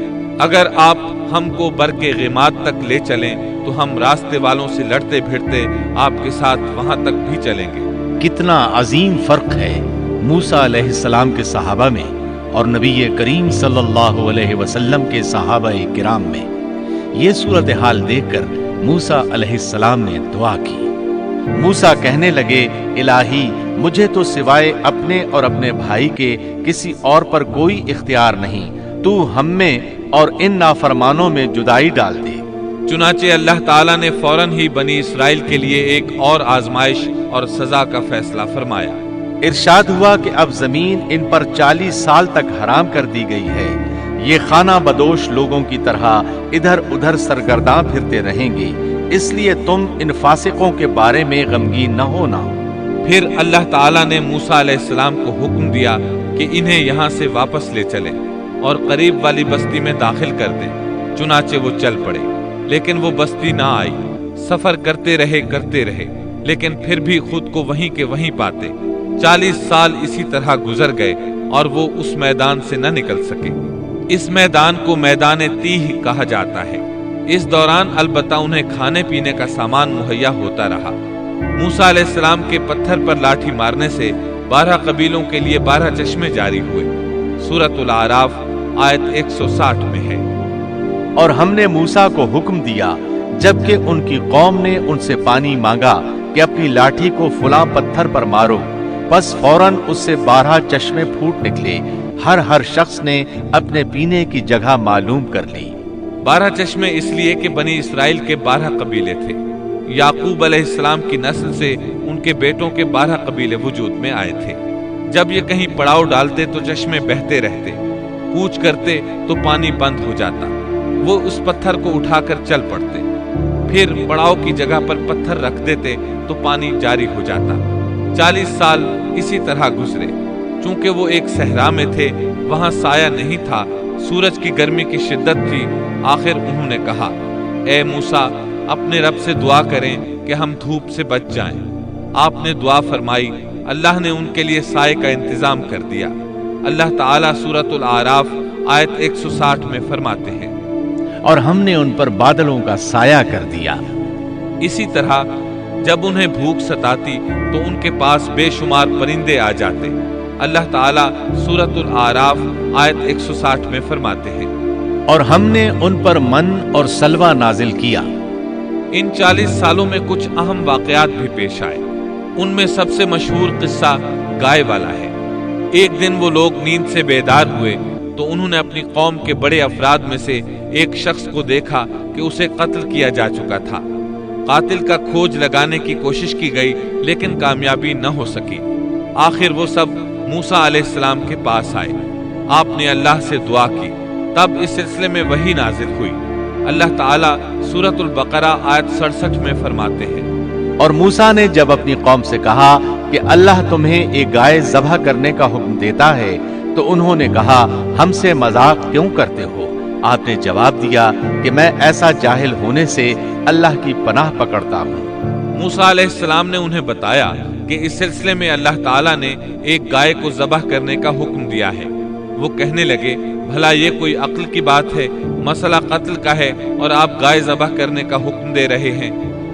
اگر آپ ہم کو برق غیمات تک لے چلیں تو ہم راستے والوں سے لڑتے بھیڑتے آپ کے ساتھ وہاں تک بھی چلیں گے۔ کتنا عظیم فرق ہے موسیٰ علیہ السلام کے صحابہ میں اور نبی کریم صلی اللہ علیہ وسلم کے صحابہ کرام میں۔ یہ صورتحال دیکھ کر موسیٰ علیہ السلام نے دعا کی۔ موسیٰ کہنے لگے، الہی مجھے تو سوائے اپنے اور اپنے بھائی کے کسی اور پر کوئی اختیار نہیں، تو ہم میں اور ان نافرمانوں میں جدائی ڈال دے۔ چنانچہ اللہ تعالیٰ نے فوراً ہی بنی اسرائیل کے لیے ایک اور آزمائش اور سزا کا فیصلہ فرمایا۔ ارشاد ہوا کہ اب زمین ان پر 40 سال تک حرام کر دی گئی ہے، یہ خانہ بدوش لوگوں کی طرح ادھر ادھر سرگرداں پھرتے رہیں گے، اس لیے تم ان فاسقوں کے بارے میں غمگین نہ ہونا۔ پھر اللہ تعالیٰ نے موسیٰ علیہ السلام کو حکم دیا کہ انہیں یہاں سے واپس لے چلیں اور قریب والی بستی میں داخل کر دیں۔ چنانچہ وہ چل پڑے، لیکن وہ بستی نہ آئی۔ سفر کرتے رہے لیکن پھر بھی خود کو وہیں کے وہیں پاتے۔ 40 سال اسی طرح گزر گئے اور وہ اس میدان سے نہ نکل سکے۔ اس میدان کو میدان تیہ کہا جاتا ہے۔ اس دوران البتہ انہیں کھانے پینے کا سامان مہیا ہوتا رہا۔ موسیٰ علیہ السلام کے پتھر پر لاٹھی مارنے سے 12 قبیلوں کے لیے 12 چشمے جاری ہوئے۔ سورۃ الاعراف آیت 160 میں ہے۔ اور ہم نے موسیٰ کو حکم دیا جبکہ ان کی قوم نے ان سے پانی مانگا کہ اپنی لاٹھی کو فلاں پتھر پر مارو، بس فوراً اس سے 12 چشمے پھوٹ نکلے۔ ہر شخص نے اپنے پینے کی جگہ معلوم کر لی۔ 12 چشمے اس لیے کہ بنی اسرائیل کے 12 قبیلے تھے۔ یعقوب علیہ السلام کی نسل سے ان کے بیٹوں کے 12 قبیلے وجود میں آئے تھے۔ جب یہ کہیں پڑاؤ ڈالتے تو چشمے بہتے رہتے، کوچ کرتے تو پانی بند ہو جاتا۔ وہ اس پتھر کو اٹھا کر چل پڑتے، پھر پڑاؤ کی جگہ پر پتھر رکھ دیتے تو پانی جاری ہو جاتا۔ 40 سال اسی طرح گزرے۔ چونکہ وہ ایک صحرا میں تھے، وہاں سایہ نہیں تھا، سورج کی گرمی کی شدت تھی۔ آخر انہوں نے کہا، اے موسیٰ، اپنے رب سے دعا کریں کہ ہم دھوپ سے بچ جائیں۔ آپ نے دعا فرمائی، اللہ نے ان کے لیے سائے کا انتظام کر دیا۔ اللہ تعالیٰ سورۃ الاعراف آیت 160 میں فرماتے ہیں، اور ہم نے ان پر بادلوں کا سایہ کر دیا۔ اسی طرح جب انہیں بھوک ستاتی تو ان کے پاس بے شمار پرندے آ جاتے۔ اللہ تعالیٰ سورۃ الاعراف آیت 160 میں فرماتے ہیں، اور ہم نے ان پر من اور سلوہ نازل کیا۔ ان 40 سالوں میں کچھ اہم واقعات بھی پیش آئے۔ ان میں سب سے مشہور قصہ گائے والا ہے۔ ایک دن وہ لوگ نیند سے بیدار ہوئے تو انہوں نے اپنی قوم کے بڑے افراد میں سے ایک شخص کو دیکھا کہ اسے قتل کیا جا چکا تھا۔ قاتل کا کھوج لگانے کی کوشش کی گئی لیکن کامیابی نہ ہو سکی۔ آخر وہ سب موسیٰ علیہ السلام کے پاس آئے۔ آپ نے اللہ سے دعا کی، تب اس سلسلے میں وحی نازل ہوئی۔ اللہ تعالیٰ سورۃ البقرہ آیت 67 میں فرماتے ہیں، اور موسیٰ نے جب اپنی قوم سے کہا کہ اللہ تمہیں ایک گائے ذبح کرنے کا حکم دیتا ہے تو انہوں نے کہا، ہم سے مذاق کیوں کرتے ہو؟ آپ نے جواب دیا کہ میں ایسا جاہل ہونے سے اللہ کی پناہ پکڑتا ہوں۔ موسیٰ علیہ السلام نے انہیں بتایا کہ اس سلسلے میں اللہ تعالیٰ نے ایک گائے کو ذبح کرنے کا حکم دیا ہے۔ وہ کہنے لگے بھلا یہ کوئی عقل کی بات ہے؟ مسئلہ قتل کا ہے اور آپ گائے ذبح کرنے کا حکم دے رہے ہیں۔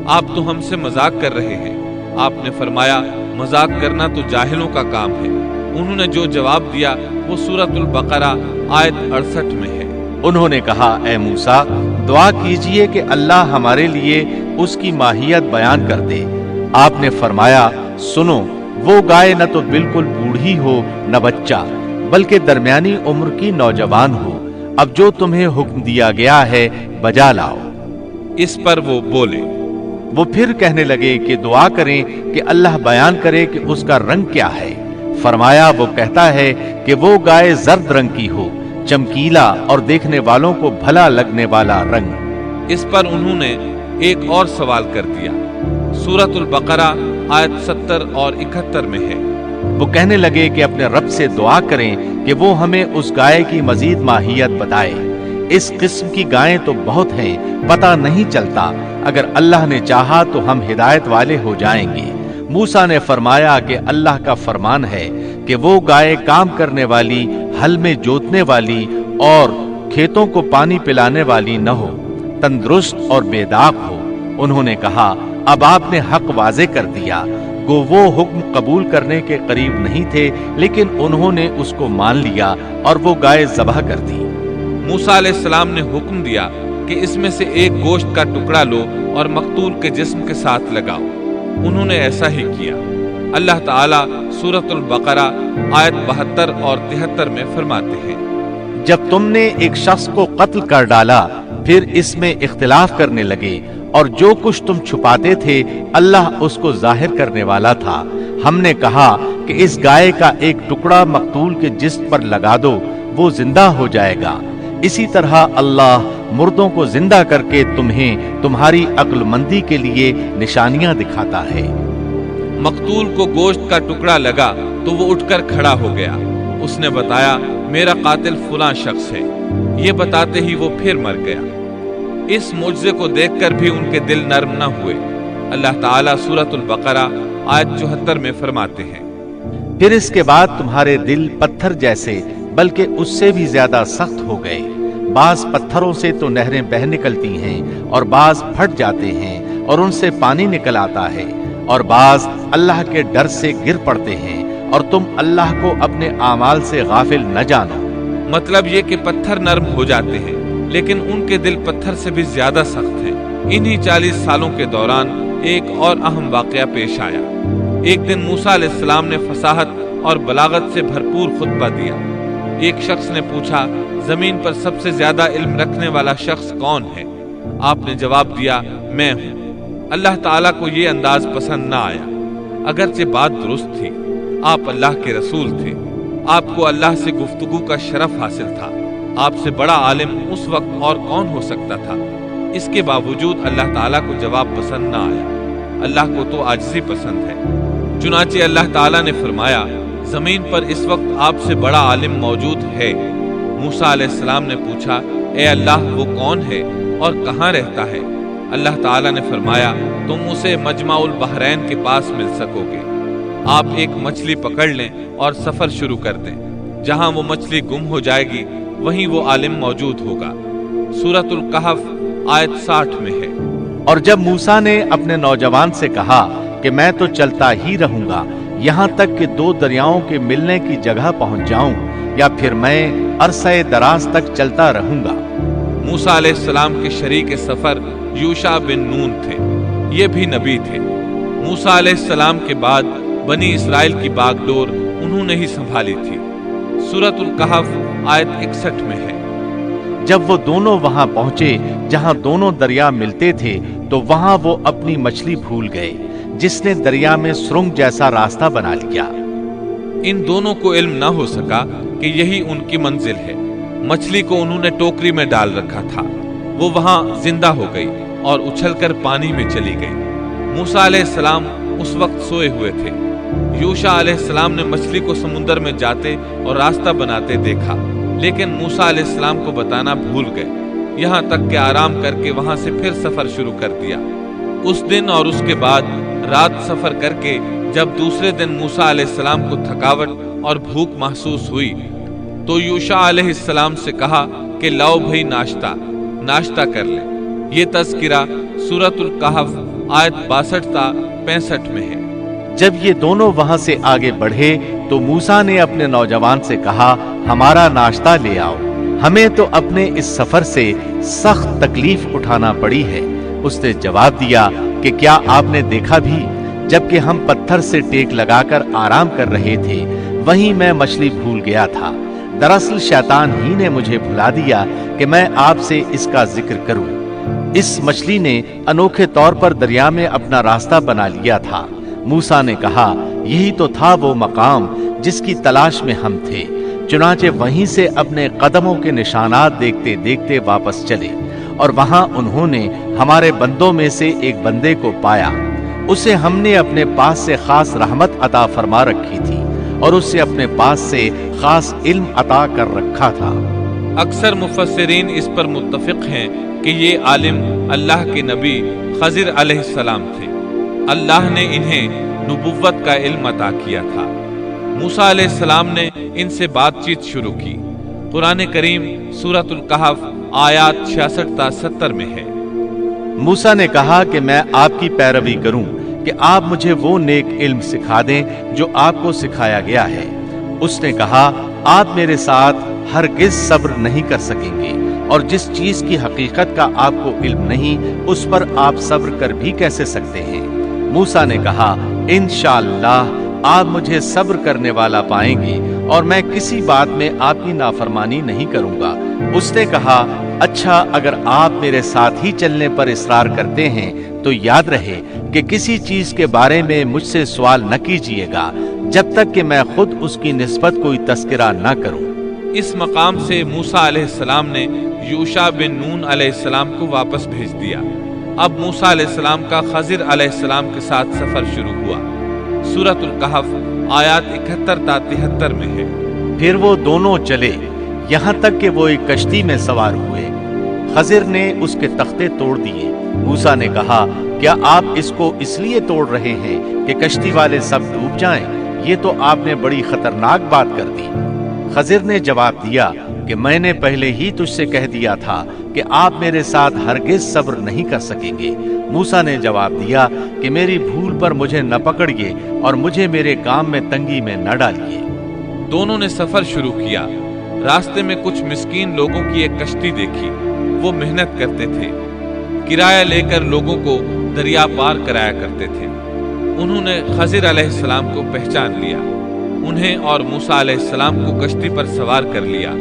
آپ تو ہم سے مذاق کر رہے ہیں۔ آپ نے فرمایا مذاق کرنا تو جاہلوں کا کام ہے۔ انہوں نے جو جواب دیا وہ سورۃ البقرہ آیت 68 میں ہے۔ انہوں نے کہا اے موسیٰ دعا کیجئے کہ اللہ ہمارے لیے اس کی ماہیت بیان کر دے۔ آپ نے فرمایا سنو، وہ گائے نہ تو بالکل بوڑھی ہو نہ بچہ، بلکہ درمیانی عمر کی نوجوان ہو۔ اب جو تمہیں حکم دیا گیا ہے بجا لاؤ۔ اس پر وہ بولے۔ وہ پھر کہنے لگے کہ دعا کریں کہ اللہ بیان کرے کہ اس کا رنگ کیا ہے۔ فرمایا وہ کہتا ہے کہ وہ گائے زرد رنگ کی ہو، چمکیلا اور دیکھنے والوں کو بھلا لگنے والا رنگ۔ اس پر انہوں نے ایک اور سوال کر دیا۔ سورۃ البقرہ آیت 70 اور 71 میں ہے۔ وہ کہنے لگے کہ اپنے رب سے دعا کریں کہ وہ ہمیں اس گائے کی مزید ماہیت بتائے۔ اس قسم کی گائیں تو بہت ہیں، پتہ نہیں چلتا۔ اگر اللہ نے چاہا تو ہم ہدایت والے ہو جائیں گے۔ موسیٰ نے فرمایا کہ اللہ کا فرمان ہے کہ وہ گائے کام کرنے والی، ہل میں جوتنے والی اور کھیتوں کو پانی پلانے والی نہ ہو، تندرست اور بے داغ ہو۔ انہوں نے کہا اب آپ نے حق واضح کر دیا۔ گو وہ حکم قبول کرنے کے قریب نہیں تھے، لیکن انہوں نے اس کو مان لیا اور وہ گائے ذبح کر دی۔ موسیٰ علیہ السلام نے حکم دیا کہ اس میں سے ایک گوشت کا ٹکڑا لو اور مقتول کے جسم کے ساتھ لگاؤ۔ انہوں نے ایسا ہی کیا۔ اللہ تعالیٰ سورۃ البقرہ آیت 72 اور 73 میں فرماتے ہیں، جب تم نے ایک شخص کو قتل کر ڈالا پھر اس میں اختلاف کرنے لگے، اور جو کچھ تم چھپاتے تھے اللہ اس کو ظاہر کرنے والا تھا۔ ہم نے کہا کہ اس گائے کا ایک ٹکڑا مقتول کے جسم پر لگا دو، وہ زندہ ہو جائے گا۔ اسی طرح اللہ مردوں کو زندہ کر کے تمہیں تمہاری عقل مندی کے لیے نشانیاں دکھاتا ہے۔ مقتول کو گوشت کا ٹکڑا لگا تو وہ اٹھ کر کھڑا ہو گیا۔ اس نے بتایا میرا قاتل فلاں شخص ہے۔ یہ بتاتے ہی وہ پھر مر گیا۔ اس معجزے کو دیکھ کر بھی ان کے دل نرم نہ ہوئے۔ اللہ تعالیٰ سورۃ البقرہ آیت 74 میں فرماتے ہیں، پھر اس کے بعد تمہارے دل پتھر جیسے بلکہ اس سے بھی زیادہ سخت ہو گئے۔ بعض پتھروں سے تو نہریں بہہ نکلتی ہیں اور بعض پھٹ جاتے ہیں اور ان سے پانی نکل آتا ہے، اور بعض اللہ کے ڈر سے گر پڑتے ہیں، اور تم اللہ کو اپنے اعمال سے غافل نہ جانو۔ مطلب یہ کہ پتھر نرم ہو جاتے ہیں لیکن ان کے دل پتھر سے بھی زیادہ سخت ہیں۔ انہی 40 سالوں کے دوران ایک اور اہم واقعہ پیش آیا۔ ایک دن موسیٰ علیہ السلام نے فصاحت اور بلاغت سے بھرپور خطبہ دیا۔ ایک شخص نے پوچھا زمین پر سب سے زیادہ علم رکھنے والا شخص کون ہے؟ آپ نے جواب دیا میں ہوں۔ اللہ تعالیٰ کو یہ انداز پسند نہ آیا، اگرچہ بات درست تھی۔ آپ اللہ کے رسول تھے، آپ کو اللہ سے گفتگو کا شرف حاصل تھا۔ آپ سے بڑا عالم اس وقت اور کون ہو سکتا تھا؟ اس کے باوجود اللہ تعالیٰ کو جواب پسند نہ آیا۔ اللہ کو تو عاجزی پسند ہے۔ چنانچہ اللہ تعالیٰ نے فرمایا زمین پر اس وقت آپ سے بڑا عالم موجود ہے۔ موسیٰ علیہ السلام نے پوچھا اے اللہ وہ کون ہے اور کہاں رہتا ہے؟ اللہ تعالیٰ نے فرمایا تم اسے مجمع البحرین کے پاس مل سکو گے۔ آپ ایک مچھلی پکڑ لیں اور سفر شروع کر دیں، جہاں وہ مچھلی گم ہو جائے گی وہیں وہ عالم موجود ہوگا۔ سورۃ الکہف آیت 60 میں ہے۔ اور جب موسیٰ نے اپنے نوجوان سے کہا کہ میں تو چلتا ہی رہوں گا یہاں تک کہ 2 دریاؤں کے ملنے کی جگہ پہنچ جاؤں، یا پھر میں عرصہ دراز تک چلتا رہوں گا۔ موسیٰ علیہ السلام کے شریک سفر یوشع بن نون تھے، یہ بھی نبی تھے۔ موسیٰ علیہ السلام کے بعد بنی اسرائیل کی باغ ڈور انہوں نے ہی سنبھالی تھی۔ سورۃ الکہف آیت 61 میں ہے۔ جب وہ دونوں وہاں پہنچے جہاں دونوں دریا ملتے تھے تو وہاں وہ اپنی مچھلی بھول گئے، جس نے دریا میں سرنگ جیسا راستہ بنا لیا۔ ان دونوں کو علم نہ ہو سکا کہ یہی ان کی منزل ہے۔ مچھلی کو انہوں نے ٹوکری میں ڈال رکھا تھا، وہ وہاں زندہ ہو گئی اور اچھل کر پانی میں چلی گئی۔ موسیٰ علیہ السلام اس وقت سوئے ہوئے تھے۔ یوشع علیہ السلام نے مچھلی کو سمندر میں جاتے اور راستہ بناتے دیکھا، لیکن موسیٰ علیہ السلام کو بتانا بھول گئے، یہاں تک کہ آرام کر کے وہاں سے پھر سفر شروع کر دیا۔ اس دن اور اس کے بعد رات سفر کر کے جب دوسرے دن موسیٰ علیہ السلام کو تھکاوٹ اور بھوک محسوس ہوئی تو یوشع علیہ السلام سے کہا کہ لاؤ بھئی ناشتہ کر لیں۔ یہ تذکرہ سورۃ الکہف آیت 62 تا 65 میں ہے۔ جب یہ دونوں وہاں سے آگے بڑھے تو موسیٰ نے اپنے نوجوان سے کہا ہمارا ناشتہ لے آؤ، ہمیں تو اپنے اس سفر سے سخت تکلیف اٹھانا پڑی ہے۔ اس نے جواب دیا کہ کیا آپ نے دیکھا بھی جبکہ ہم پتھر سے ٹیک لگا کر آرام کر رہے تھے وہیں میں مچھلی بھول گیا تھا۔ دراصل شیطان ہی نے مجھے بھلا دیا کہ میں آپ سے اس کا ذکر کروں۔ اس مچھلی نے انوکھے طور پر دریا میں اپنا راستہ بنا لیا تھا۔ موسیٰ نے کہا یہی تو تھا وہ مقام جس کی تلاش میں ہم تھے۔ چنانچہ وہیں سے اپنے قدموں کے نشانات دیکھتے دیکھتے واپس چلے، اور وہاں انہوں نے ہمارے بندوں میں سے ایک بندے کو پایا۔ اسے ہم نے اپنے پاس سے خاص رحمت عطا فرما رکھی تھی اور اسے اپنے پاس سے خاص علم عطا کر رکھا تھا۔ اکثر مفسرین اس پر متفق ہیں کہ یہ عالم اللہ کے نبی خضر علیہ السلام تھے۔ اللہ نے انہیں نبوت کا علم عطا کیا تھا۔ موسیٰ علیہ السلام نے ان سے بات چیت شروع کی۔ قرآن کریم سورۃ الکہف آیات 66 تا 70 میں ہے۔ موسیٰ نے کہا کہ میں آپ کی پیروی کروں کہ آپ مجھے وہ نیک علم سکھا دیں جو آپ کو سکھایا گیا ہے۔ اس نے کہا آپ میرے ساتھ ہرگز صبر نہیں کر سکیں گے، اور جس چیز کی حقیقت کا آپ کو علم نہیں اس پر آپ صبر کر بھی کیسے سکتے ہیں؟ موسیٰ نے کہا انشاءاللہ آپ مجھے صبر کرنے والا پائیں گے اور میں کسی بات میں آپ کی نافرمانی نہیں کروں گا۔ اس نے کہا اچھا اگر آپ میرے ساتھ ہی چلنے پر اصرار کرتے ہیں تو یاد رہے کہ کسی چیز کے بارے میں مجھ سے سوال نہ کیجیے گا جب تک کہ میں خود اس کی نسبت کوئی تذکرہ نہ کروں۔ اس مقام سے موسیٰ علیہ السلام نے یوشع بن نون علیہ السلام کو واپس بھیج دیا۔ اب موسیٰ علیہ السلام کا خضر علیہ السلام کے ساتھ سفر شروع ہوا۔ سورۃ الکہف آیات 71 تا 73 میں ہے۔ پھر وہ دونوں چلے یہاں تک کہ وہ ایک کشتی میں سوار ہوئے۔ خضر نے اس کے تختے توڑ دیے۔ موسیٰ نے کہا کیا آپ اس کو اس لیے توڑ رہے ہیں کہ کشتی والے سب ڈوب جائیں؟ یہ تو آپ نے بڑی خطرناک بات کر دی۔ خضر نے جواب دیا کہ میں نے پہلے ہی تجھ سے کہہ دیا تھا کہ آپ میرے ساتھ ہرگز صبر نہیں کر سکیں گے۔ موسیٰ نے جواب دیا کہ میری بھول پر مجھے نہ پکڑیے اور مجھے میرے کام میں تنگی میں نہ ڈالیے۔ دونوں نے سفر شروع کیا۔ راستے میں کچھ مسکین لوگوں کی ایک کشتی دیکھی۔ وہ محنت کرتے تھے، کرایہ لے کر لوگوں کو دریا پار کرایا کرتے تھے۔ انہوں نے خضر علیہ السلام کو پہچان لیا، انہیں اور موسیٰ علیہ السلام کو کشتی پر سوار کر لیا۔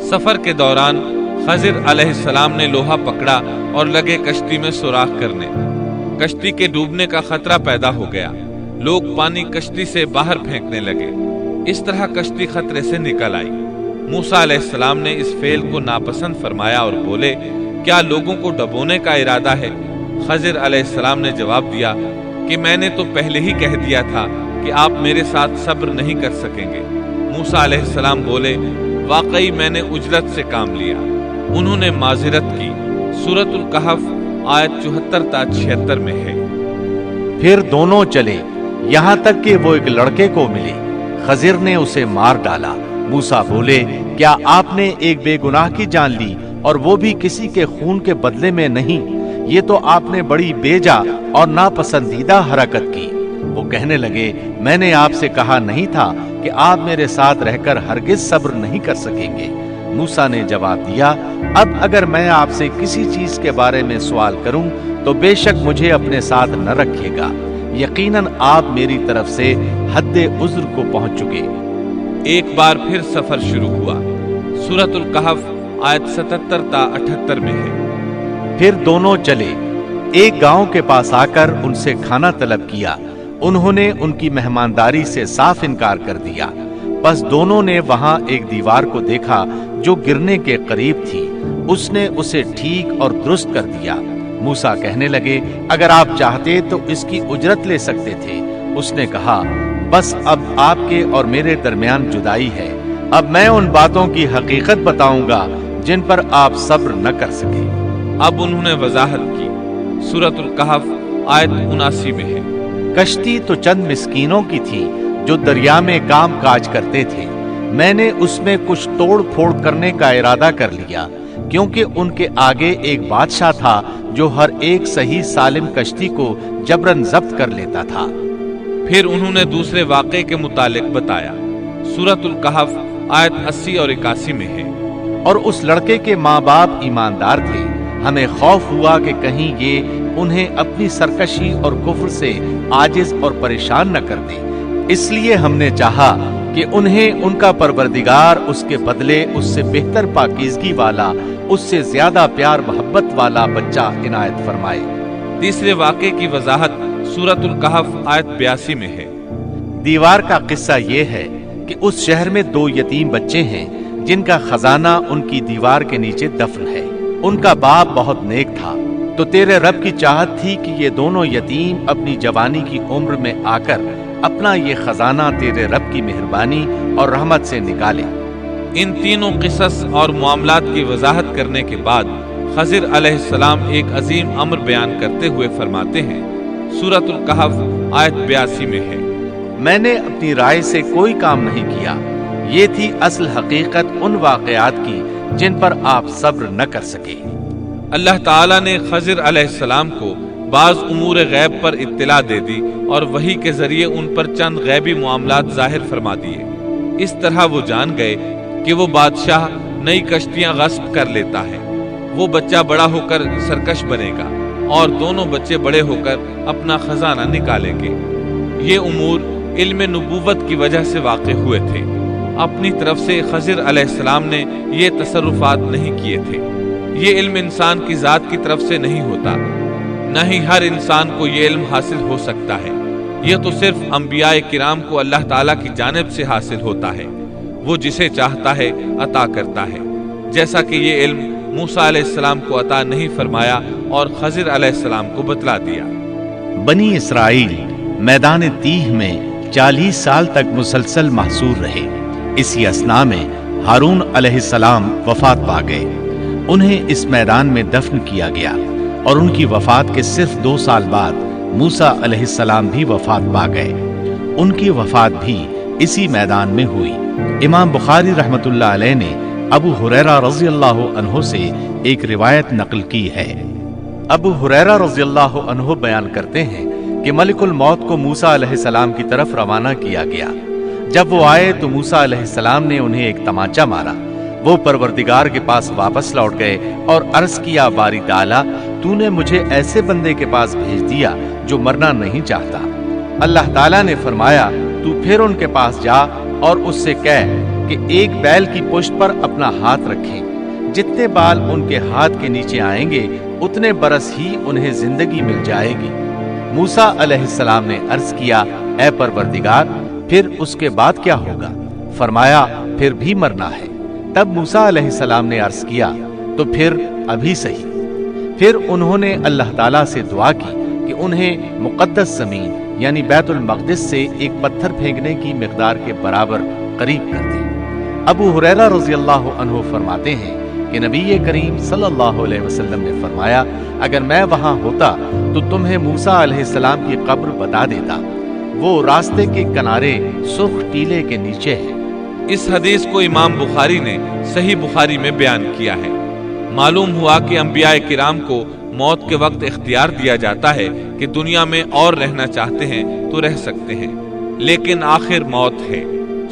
سفر کے دوران خضر علیہ السلام نے لوہا پکڑا اور لگے کشتی میں سوراخ کرنے۔ کشتی کے ڈوبنے کا خطرہ پیدا ہو گیا۔ لوگ پانی کشتی سے باہر پھینکنے لگے۔ اس طرح کشتی خطرے سے نکل آئی۔ موسیٰ علیہ السلام نے اس فعل کو ناپسند فرمایا اور بولے کیا لوگوں کو ڈبونے کا ارادہ ہے؟ خضر علیہ السلام نے جواب دیا کہ میں نے تو پہلے ہی کہہ دیا تھا کہ آپ میرے ساتھ صبر نہیں کر سکیں گے۔ موسیٰ علیہ السلام بولے واقعی میں نے اجرت سے کام لیا۔ انہوں نے معذرت کی۔ سورۃ الکہف آیت 74 تا 76 میں ہے۔ پھر دونوں چلے یہاں تک کہ وہ ایک لڑکے کو ملے۔ خضر نے اسے مار ڈالا۔ موسیٰ بولے کیا آپ نے ایک بے گناہ کی جان لی اور وہ بھی کسی کے خون کے بدلے میں نہیں؟ یہ تو آپ نے بڑی بیجا اور ناپسندیدہ حرکت کی۔ وہ کہنے لگے میں نے آپ سے کہا نہیں تھا کہ آپ میرے ساتھ رہ کر ہرگز صبر نہیں کر سکیں گے؟ موسیٰ نے جواب دیا اب اگر میں آپ سے کسی چیز کے بارے میں سوال کروں تو بے شک مجھے اپنے ساتھ نہ رکھیے گا، یقیناً آپ میری طرف سے حد عذر کو پہنچ چکے۔ ایک بار پھر سفر شروع ہوا۔ سورۃ الکہف آیت 77 تا 78 میں ہے۔ پھر دونوں چلے ایک گاؤں کے پاس آ کر ان سے کھانا طلب کیا۔ انہوں نے ان کی مہمانداری سے صاف انکار کر دیا۔ بس دونوں نے وہاں ایک دیوار کو دیکھا جو گرنے کے قریب تھی۔ اس نے اسے ٹھیک اور درست کر دیا۔ موسیٰ کہنے لگے اگر آپ چاہتے تو اس کی اجرت لے سکتے تھے۔ اس نے کہا بس اب آپ کے اور میرے درمیان جدائی ہے۔ اب میں ان باتوں کی حقیقت بتاؤں گا جن پر آپ صبر نہ کر سکے۔ اب انہوں نے وضاحت کی۔ سورۃ الکہف آیت 79 میں ہے۔ کشتی تو چند مسکینوں کی تھی جو دریا میں کام کاج کرتے تھے۔ میں نے اس میں کچھ توڑ پھوڑ کرنے کا ارادہ کر لیا، کیونکہ ان کے آگے ایک بادشاہ تھا جو ہر ایک صحیح سالم کشتی کو جبراً ضبط کر لیتا تھا۔ پھر انہوں نے دوسرے واقعے کے متعلق بتایا۔ سورۃ الکہف آیت 80 اور 81 میں ہے۔ اور اس لڑکے کے ماں باپ ایماندار تھے، ہمیں خوف ہوا کہ کہیں یہ انہیں اپنی سرکشی اور کفر سے عاجز اور پریشان نہ کر دے، اس لیے ہم نے چاہا کہ انہیں ان کا پروردگار اس کے بدلے اس سے بہتر پاکیزگی والا، اس سے زیادہ پیار محبت والا بچہ عنایت فرمائے۔ تیسرے واقعے کی وضاحت سورۃ الکہف آیت 82 میں ہے۔ دیوار کا قصہ یہ ہے کہ اس شہر میں 2 یتیم بچے ہیں جن کا خزانہ ان کی دیوار کے نیچے دفن ہے۔ ان کا باپ بہت نیک تھا، تو تیرے رب کی چاہت تھی کہ یہ دونوں یتیم اپنی جوانی کی عمر میں آ کر اپنا یہ خزانہ تیرے رب کی مہربانی اور رحمت سے نکالے۔ ان تینوں قصص اور معاملات کی وضاحت کرنے کے بعد خضر علیہ السلام ایک عظیم امر بیان کرتے ہوئے فرماتے ہیں۔ سورۃ الکہف آیت 82 میں ہے۔ میں نے اپنی رائے سے کوئی کام نہیں کیا، یہ تھی اصل حقیقت ان واقعات کی جن پر آپ صبر نہ کر سکے۔ اللہ تعالیٰ نے خضر علیہ السلام کو بعض امور غیب پر اطلاع دے دی اور وحی کے ذریعے ان پر چند غیبی معاملات ظاہر فرما دیے۔ اس طرح وہ جان گئے کہ وہ بادشاہ نئی کشتیاں غصب کر لیتا ہے، وہ بچہ بڑا ہو کر سرکش بنے گا اور دونوں بچے بڑے ہو کر اپنا خزانہ نکالیں گے۔ یہ امور علم نبوت کی وجہ سے واقع ہوئے تھے، اپنی طرف سے خضر علیہ السلام نے یہ تصرفات نہیں کیے تھے۔ یہ علم انسان کی ذات کی طرف سے نہیں ہوتا، نہ ہی ہر انسان کو یہ علم حاصل ہو سکتا ہے، یہ تو صرف انبیاء کرام کو اللہ تعالیٰ کی جانب سے حاصل ہوتا ہے، وہ جسے چاہتا ہے عطا کرتا ہے، جیسا کہ یہ علم موسیٰ علیہ السلام کو عطا نہیں فرمایا اور خضر علیہ السلام کو بتلا دیا۔ بنی اسرائیل میدان تیہ میں 40 سال تک مسلسل محصور رہے۔ اسی اثناء میں ہارون علیہ السلام وفات پا گئے، انہیں اس میدان میں دفن کیا گیا، اور ان کی وفات کے صرف 2 سال بعد موسیٰ علیہ السلام بھی وفات پا گئے، ان کی وفات بھی اسی میدان میں ہوئی۔ امام بخاری رحمۃ اللہ علیہ نے ابو ہریرہ رضی اللہ عنہ سے ایک روایت نقل کی ہے۔ ابو ہریرہ رضی اللہ عنہ بیان کرتے ہیں کہ ملک الموت کو موسیٰ علیہ السلام کی طرف روانہ کیا گیا۔ جب وہ آئے تو موسیٰ علیہ السلام نے انہیں ایک تمانچہ مارا، وہ پروردگار کے پاس واپس لوٹ گئے اور عرض کیا، باری تعالیٰ تو نے مجھے ایسے بندے کے پاس بھیج دیا جو مرنا نہیں چاہتا۔ اللہ تعالیٰ نے فرمایا، تو پھر ان کے پاس جا اور اس سے کہہ کہ ایک بیل کی پشت پر اپنا ہاتھ رکھیں، جتنے بال ان کے ہاتھ کے نیچے آئیں گے اتنے برس ہی انہیں زندگی مل جائے گی۔ موسیٰ علیہ السلام نے عرض کیا، اے پروردگار پھر اس کے بعد کیا ہوگا؟ فرمایا، پھر بھی مرنا ہے۔ تب موسیٰ علیہ السلام نے عرض کیا، تو پھر ابھی صحیح۔ پھر انہوں نے اللہ تعالیٰ سے دعا کی کہ انہیں مقدس زمین یعنی بیت المقدس سے ایک پتھر پھینکنے کی مقدار کے برابر قریب کر دے۔ ابو ہریرہ رضی اللہ عنہ فرماتے ہیں کہ نبی کریم صلی اللہ علیہ وسلم نے فرمایا، اگر میں وہاں ہوتا تو تمہیں موسیٰ علیہ السلام کی قبر بتا دیتا، وہ راستے کے کنارے سرخ ٹیلے کے نیچے ہے۔ اس حدیث کو امام بخاری نے صحیح بخاری میں بیان کیا ہے۔ معلوم ہوا کہ انبیاء کرام کو موت کے وقت اختیار دیا جاتا ہے کہ دنیا میں اور رہنا چاہتے ہیں تو رہ سکتے ہیں، لیکن آخر موت ہے۔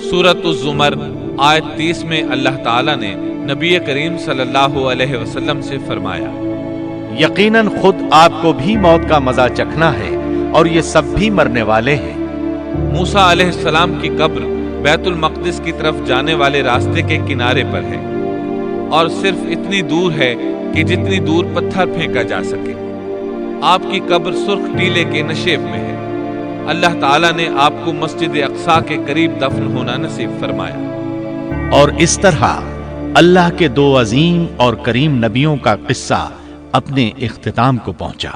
سورۃ الزمر آیت 30 میں اللہ تعالیٰ نے نبی کریم صلی اللہ علیہ وسلم سے فرمایا، یقیناً خود آپ کو بھی موت کا مزہ چکھنا ہے اور یہ سب بھی مرنے والے ہیں۔ موسیٰ علیہ السلام کی قبر بیت المقدس کی طرف جانے والے راستے کے کنارے پر ہے، اور صرف اتنی دور ہے کہ جتنی دور پتھر پھینکا جا سکے۔ آپ کی قبر سرخ ٹیلے کے نشیب میں ہے۔ اللہ تعالیٰ نے آپ کو مسجد اقصیٰ کے قریب دفن ہونا نصیب فرمایا۔ اور اس طرح اللہ کے 2 عظیم اور کریم نبیوں کا قصہ اپنے اختتام کو پہنچا۔